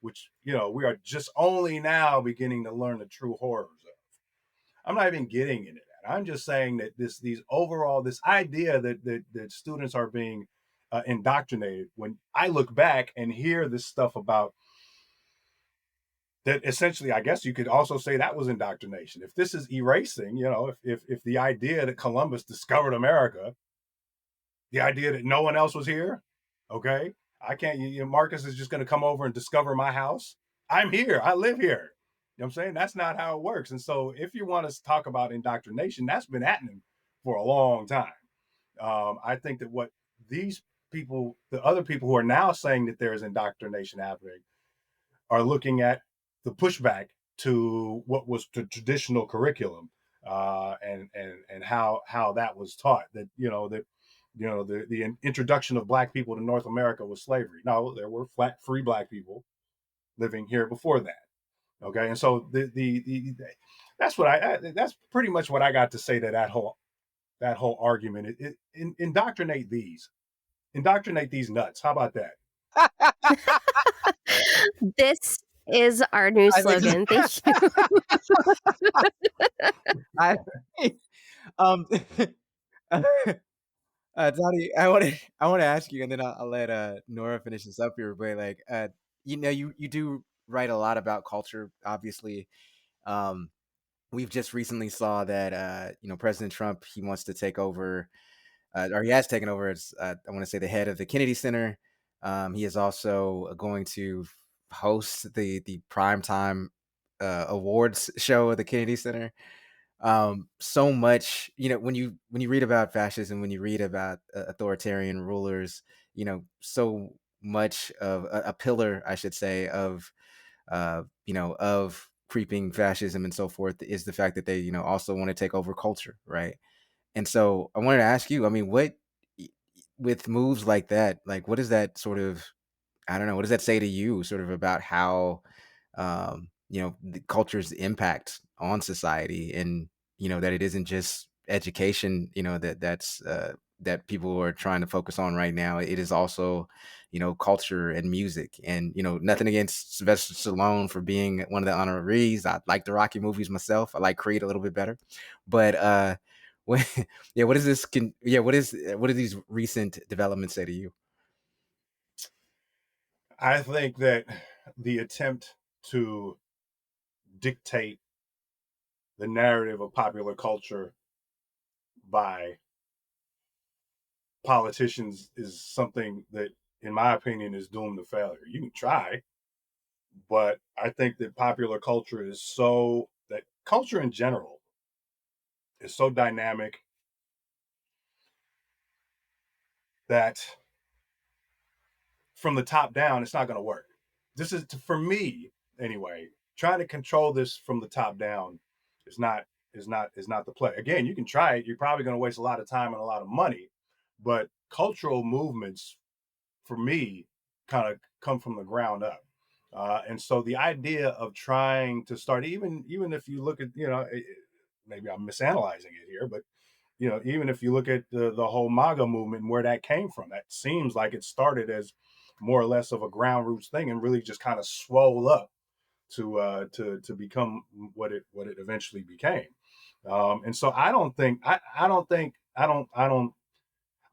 which we are just only now beginning to learn the true horrors of. I'm not even getting into that. I'm just saying that this idea that students are being indoctrinated. When I look back and hear this stuff about that, essentially, I guess you could also say that was indoctrination. If this is erasing, if the idea that Columbus discovered America, the idea that no one else was here, okay, I can't. Marcus is just going to come over and discover my house. I'm here. I live here. You know what I'm saying? That's not how it works. And so, if you want to talk about indoctrination, that's been happening for a long time. I think that what these people, the other people who are now saying that there is indoctrination happening, are looking at the pushback to what was the traditional curriculum, and how that was taught, that the introduction of black people to North America was slavery. No, there were flat free black people living here before that. Okay, and so that's what that's pretty much what I got to say to that whole argument. Indoctrinate these nuts. How about that? This is our new I think slogan. Thank you. I um Daudi, I want to ask you, and then I'll let Nora finish this up here. But like, you do write a lot about culture. Obviously, um, we've just recently saw that President Trump, he wants to take over, or he has taken over as I want to say the head of the Kennedy Center. He is also going to host the primetime awards show at the Kennedy Center. So much, when you read about fascism, when you read about authoritarian rulers, so much of a pillar, I should say, of creeping fascism and so forth is the fact that they also want to take over culture, right? And so I wanted to ask you, I mean, with moves like that, like what does that sort of, I don't know, what does that say to you sort of about how the culture's impact on society, and that it isn't just education, that people are trying to focus on right now. It is also culture and music. And nothing against Sylvester Stallone for being one of the honorees. I like the Rocky movies myself. I like Creed a little bit better, but what, yeah, what is this what do these recent developments say to you? I think that the attempt to dictate the narrative of popular culture by politicians is something that, in my opinion, is doomed to failure. You can try, but I think that culture in general is so dynamic that from the top down, it's not going to work. This is, for me anyway, trying to control this from the top down is not the play. Again, you can try it. You're probably going to waste a lot of time and a lot of money, but cultural movements, for me, kind of come from the ground up. And so the idea of trying to start, even if you look at, maybe I'm misanalyzing it here, but even if you look at the whole MAGA movement and where that came from, that seems like it started as more or less of a ground roots thing and really just kind of swole up to become what it eventually became. And so I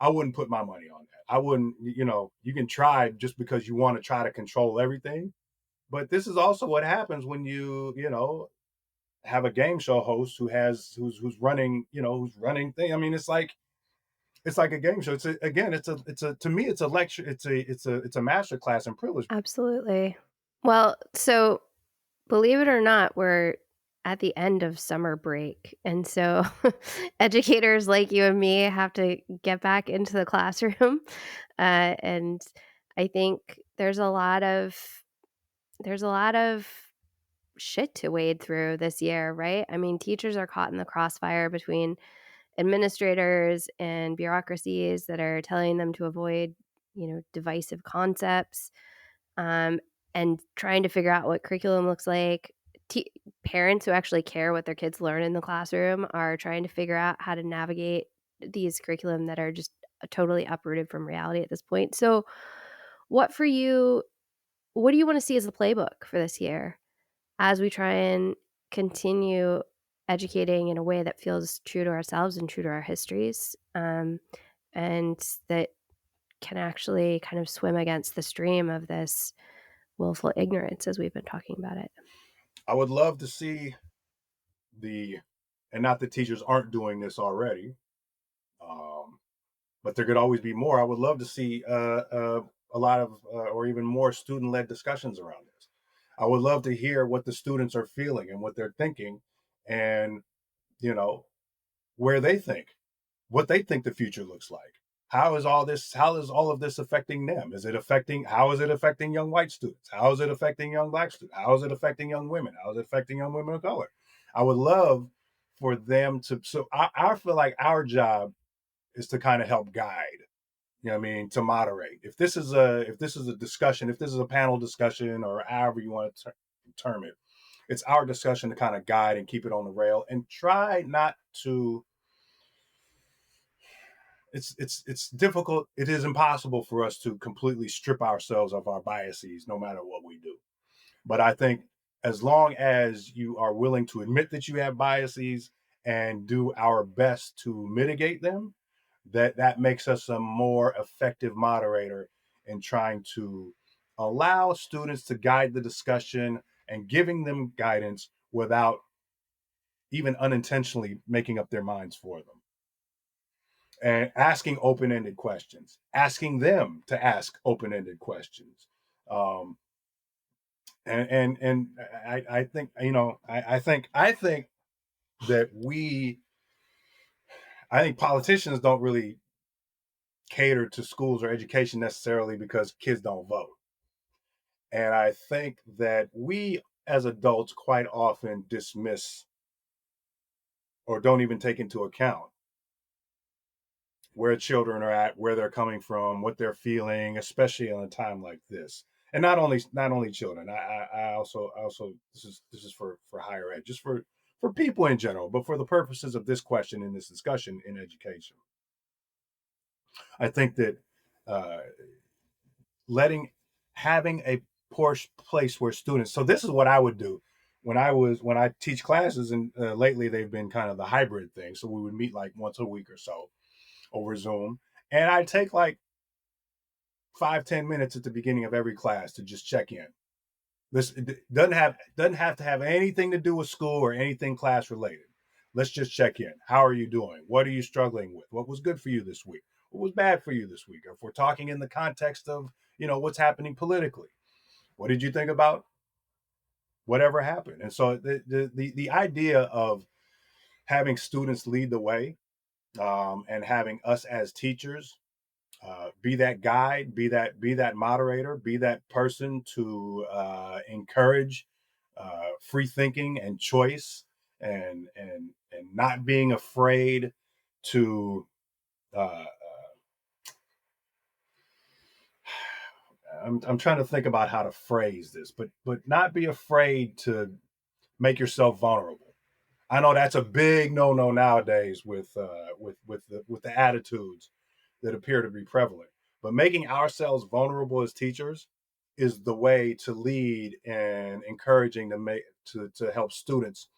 wouldn't put my money on that. I wouldn't. You can try just because you want to try to control everything, but this is also what happens when you have a game show host who's running thing. I mean, it's like a game show. It's a to me it's a lecture. It's a master class in privilege. Absolutely. Well, so believe it or not, we're at the end of summer break. And so educators like you and me have to get back into the classroom. And I think there's a lot of shit to wade through this year, right? I mean, teachers are caught in the crossfire between administrators and bureaucracies that are telling them to avoid, divisive concepts, um, and trying to figure out what curriculum looks like. Te- Parents who actually care what their kids learn in the classroom are trying to figure out how to navigate these curriculum that are just totally uprooted from reality at this point. So, what for you? What do you want to see as the playbook for this year as we try and continue educating in a way that feels true to ourselves and true to our histories, and that can actually kind of swim against the stream of this willful ignorance as we've been talking about it? I would love to see the, and not that teachers aren't doing this already, um, but there could always be more. I would love to see a lot of or even more student-led discussions around this. I would love to hear what the students are feeling and what they're thinking, and you know where they think, what they think the future looks like. How is all of this affecting them? How is it affecting young white students? How is it affecting young black students? How is it affecting young women? How is it affecting young women of color? I would love for them to. So I feel like our job is to kind of help guide. You know what I mean? To moderate. If this is a discussion, if this is a panel discussion, or however you want to term it, it's our discussion to kind of guide and keep it on the rail and try not to. It's difficult. It is impossible for us to completely strip ourselves of our biases, no matter what we do. But I think as long as you are willing to admit that you have biases and do our best to mitigate them, that makes us a more effective moderator in trying to allow students to guide the discussion and giving them guidance without even unintentionally making up their minds for them, and asking open-ended questions, asking them to ask open-ended questions. um, and I think, I think that I think politicians don't really cater to schools or education necessarily because kids don't vote. And I think that we as adults quite often dismiss or don't even take into account where children are at, where they're coming from, what they're feeling, especially in a time like this. And not only children. I also this is for higher ed, just for people in general, but for the purposes of this question in this discussion in education. I think that uh, letting having a place where students. So this is what I would do when I teach classes, and lately they've been kind of the hybrid thing. So we would meet like once a week or so over Zoom, and I take like 5-10 minutes at the beginning of every class to just check in. This doesn't have to have anything to do with school or anything class related. Let's just check in. How are you doing? What are you struggling with? What was good for you this week? What was bad for you this week? If we're talking in the context of, what's happening politically, what did you think about whatever happened? And so the idea of having students lead the way, and having us as teachers be that guide, be that moderator, be that person to encourage free thinking and choice, and not being afraid to. Uh, I'm trying to think about how to phrase this, but not be afraid to make yourself vulnerable. I know that's a big no nowadays with the attitudes that appear to be prevalent. But making ourselves vulnerable as teachers is the way to lead and encouraging to help students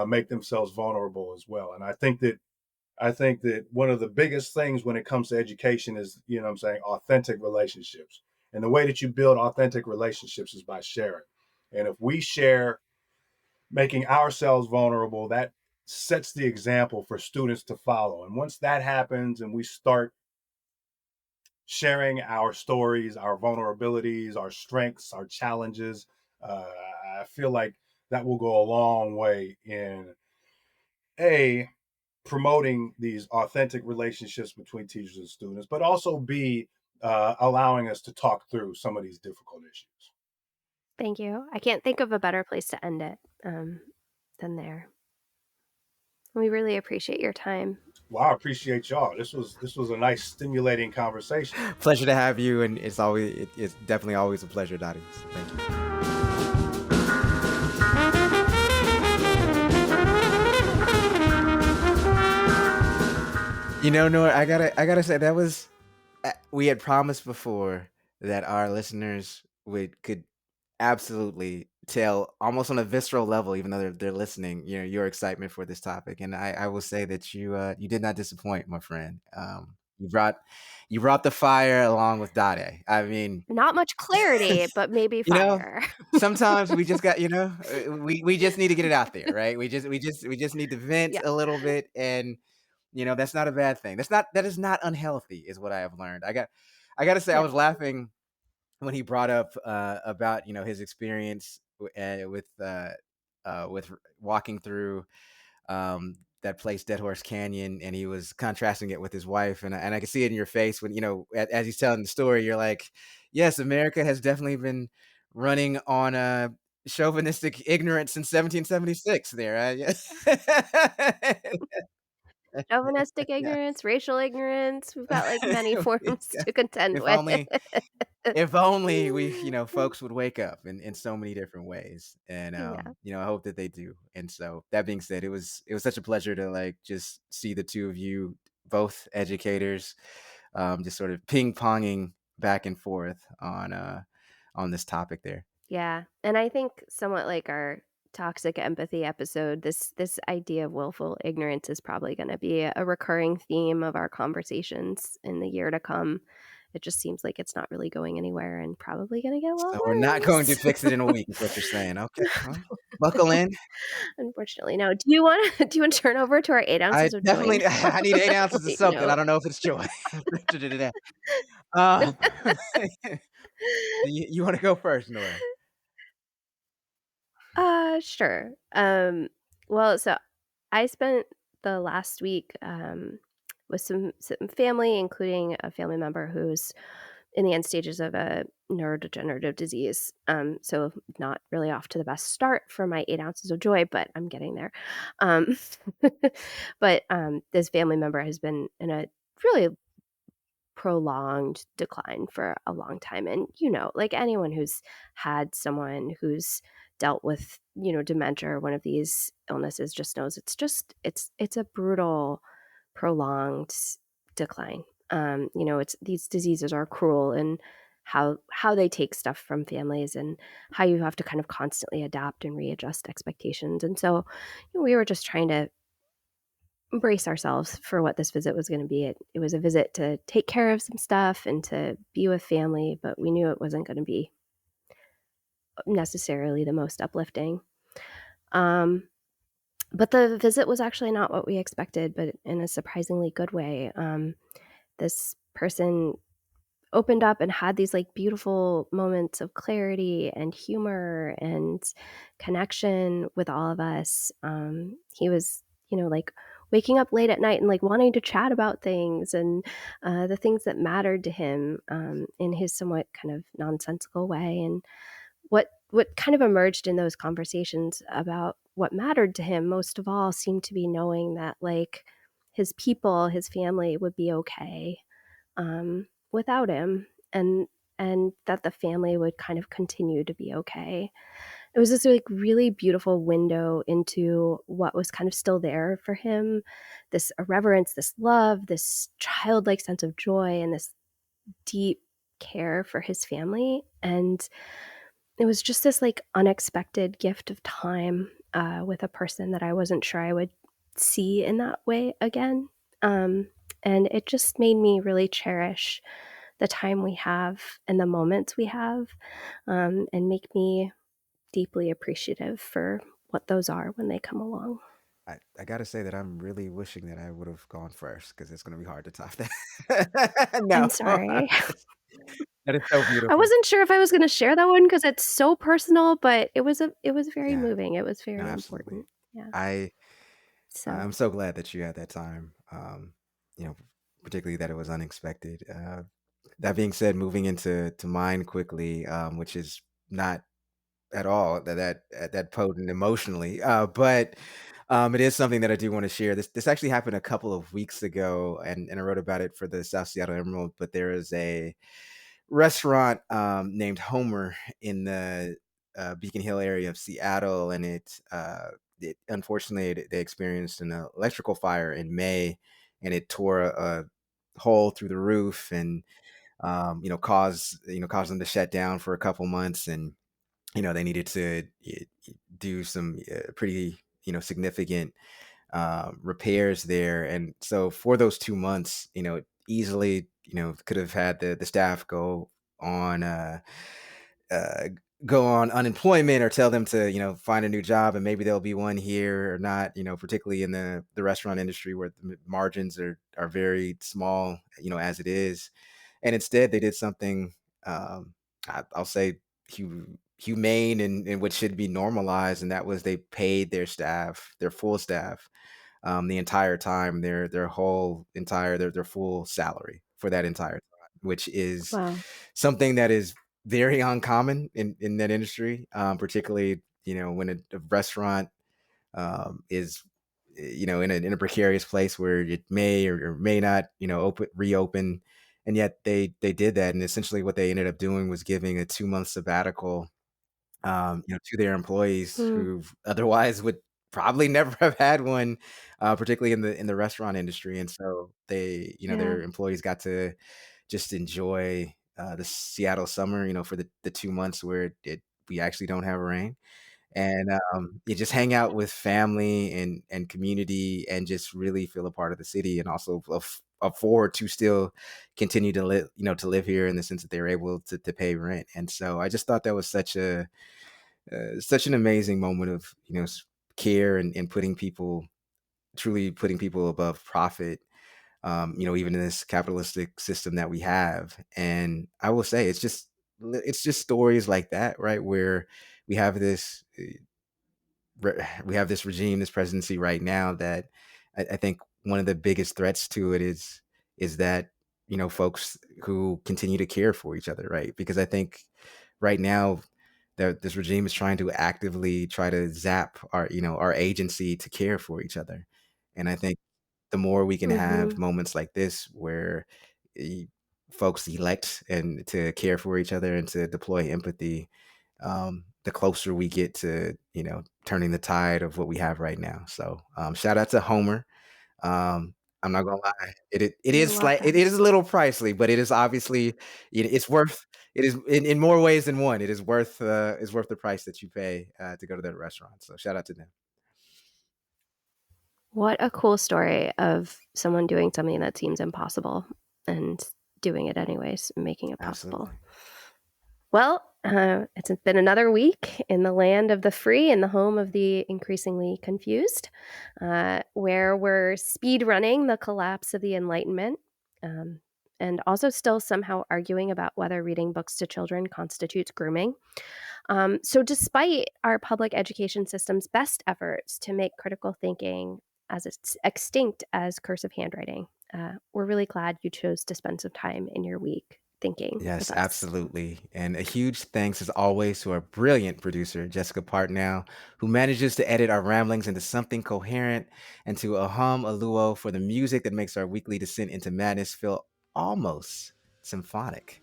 make themselves vulnerable as well. And I think that one of the biggest things when it comes to education is, what I'm saying, authentic relationships. And the way that you build authentic relationships is by sharing. And if we share, making ourselves vulnerable, that sets the example for students to follow. And once that happens and we start sharing our stories, our vulnerabilities, our strengths, our challenges, uh, I feel like that will go a long way in a promoting these authentic relationships between teachers and students, but also b allowing us to talk through some of these difficult issues. Thank you. I can't think of a better place to end it, than there. We really appreciate your time. Well, I appreciate y'all. This was a nice, stimulating conversation. Pleasure to have you, and it's definitely always a pleasure, Dottie. So thank you. Nora, I gotta say that was we had promised before that our listeners could absolutely tell almost on a visceral level, even though they're listening, your excitement for this topic. And I will say that you did not disappoint, my friend. You brought the fire along with Dade. I mean, Not much clarity, but maybe you know, fire. sometimes we just got, we just need to get it out there, right? We just need to vent Yeah, a little bit, and that's not a bad thing. That is not unhealthy, is what I have learned. I got to say, I yeah. was laughing when he brought up about his experience with walking through that place, Deadhorse Canyon, and he was contrasting it with his wife, and I can see it in your face when as he's telling the story, you're like, yes, America has definitely been running on chauvinistic ignorance in 1776 there. Yeah. Chauvinistic Yeah. ignorance, racial ignorance, we've got, like, many forms Yeah. to contend If with. only if only we, folks would wake up in so many different ways. And Yeah. I hope that they do. And so that being said, it was such a pleasure to like just see the two of you, both educators, just sort of ping-ponging back and forth on this topic there. Yeah, and I think somewhat like our toxic empathy episode, this idea of willful ignorance is probably gonna be a recurring theme of our conversations in the year to come. It just seems like it's not really going anywhere and probably gonna get a lot So we're not going to worse. fix it in a week, is what you're saying. Okay, well, buckle in. Unfortunately, no. Do you wanna turn over to our 8 I ounces of joy definitely now? I need 8 ounces of Wait, something. I no. don't know if it's joy. Uh, you wanna go first, Nora? Sure. Well, so I spent the last week with some family, including a family member who's in the end stages of a neurodegenerative disease. So not really off to the best start for my 8 ounces of joy, but I'm getting there. Um, but this family member has been in a really prolonged decline for a long time. And, like anyone who's had someone who's dealt with, dementia or one of these illnesses just knows it's a brutal, prolonged decline. It's these diseases are cruel and how they take stuff from families and how you have to kind of constantly adapt and readjust expectations. And so we were just trying to brace ourselves for what this visit was gonna be. It was a visit to take care of some stuff and to be with family, but we knew it wasn't gonna be necessarily the most uplifting. Um, but the visit was actually not what we expected, but in a surprisingly good way. This person opened up and had these, like, beautiful moments of clarity and humor and connection with all of us. He was, like, waking up late at night and, like, wanting to chat about things and, the things that mattered to him, in his somewhat kind of nonsensical way, and what kind of emerged in those conversations about what mattered to him most of all seemed to be knowing that, like, his people, his family would be okay without him, and that the family would kind of continue to be okay. It was this, like, really beautiful window into what was kind of still there for him, this irreverence, this love, this childlike sense of joy, and this deep care for his family, and it was just this, like, unexpected gift of time, with a person that I wasn't sure I would see in that way again, and it just made me really cherish the time we have and the moments we have, and make me deeply appreciative for what those are when they come along. I gotta say that I'm really wishing that I would've gone first because it's gonna be hard to top that. I'm No. sorry. That is so I beautiful. wasn't sure if I was gonna share that one because it's so personal, but it was very Yeah. moving, it was No, very absolutely. important. Yeah. I So I'm so glad that you had that time, you know, particularly that it was unexpected. That being said, moving into mine quickly, which is not at all that potent emotionally, but it is something that I do want to share. This actually happened a couple of weeks ago, and I wrote about it for the South Seattle Emerald. But there is a restaurant named Homer in the Beacon Hill area of Seattle, and it unfortunately they experienced an electrical fire in May, and it tore a hole through the roof and caused them to shut down for a couple months, and they needed to do some pretty significant repairs there. And so for those 2 months, easily could have had the staff on uh, uh, go on unemployment or tell them to find a new job, and maybe there'll be one here or not, particularly in the restaurant industry where the margins are very small, as it is. And instead they did something, I'll say, humane and what should be normalized, and that was they paid their full staff, the entire time, their whole entire their full salary for that entire time, which is wow. something that is very uncommon in that industry, particularly, when a restaurant is, in a precarious place where it may or may not, reopen. And yet they did that. And essentially what they ended up doing was giving a 2-month sabbatical, to their employees Mm, who otherwise would probably never have had one, particularly in the restaurant industry. And so yeah. their employees got to just enjoy the Seattle summer, for the 2 months where we actually don't have rain, and you just hang out with family and community, and just really feel a part of the city, and also afford to still continue to live here, in the sense that they're able to pay rent. And so I just thought that was such an amazing moment of care, and truly putting people above profit, even in this capitalistic system that we have. And I will say, it's just stories like that, right? Where we have this regime, this presidency right now, that I think one of the biggest threats to it is that folks who continue to care for each other, right? Because I think right now that this regime is trying to actively try to zap our agency to care for each other. And I think the more we can have Mhm. moments like this where e- folks elect and to care for each other and to deploy empathy, the closer we get to turning the tide of what we have right now. So shout out to Homer. um, I'm not gonna lie, it I is love slight, it that. is a little pricey, but it is obviously, it's worth, it is in more ways than one. It is worth the price that you pay to go to that restaurant. So shout out to them. What a cool story of someone doing something that seems impossible and doing it anyways, making it possible. Absolutely. Well, it's been another week in the land of the free and the home of the increasingly confused, where we're speed running the collapse of the Enlightenment, um, and also still somehow arguing about whether reading books to children constitutes grooming. So, despite our public education system's best efforts to make critical thinking as extinct as cursive handwriting, we're really glad you chose to spend some time in your week thinking with Yes, us. absolutely. And a huge thanks, as always, to our brilliant producer, Jessica Partnow, who manages to edit our ramblings into something coherent, and to Aham Aluo for the music that makes our weekly descent into madness feel almost symphonic.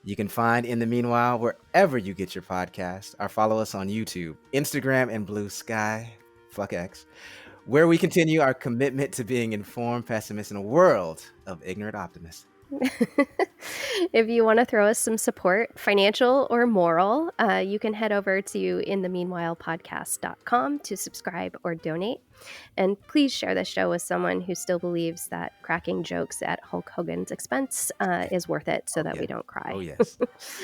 You can find In the Meanwhile wherever you get your podcast, or follow us on YouTube, Instagram, and Blue Sky, fuck X, where we continue our commitment to being informed pessimists in a world of ignorant optimists. If you want to throw us some support, financial or moral, you can head over to inthemeanwhilepodcast.com to subscribe or donate. And please share this show with someone who still believes that cracking jokes at Hulk Hogan's expense is worth it so Oh, that yeah. we don't cry. Oh, yes.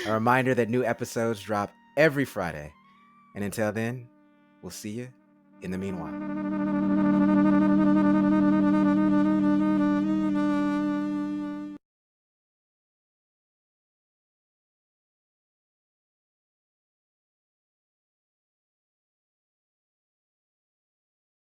A reminder that new episodes drop every Friday. And until then, we'll see you in the meanwhile.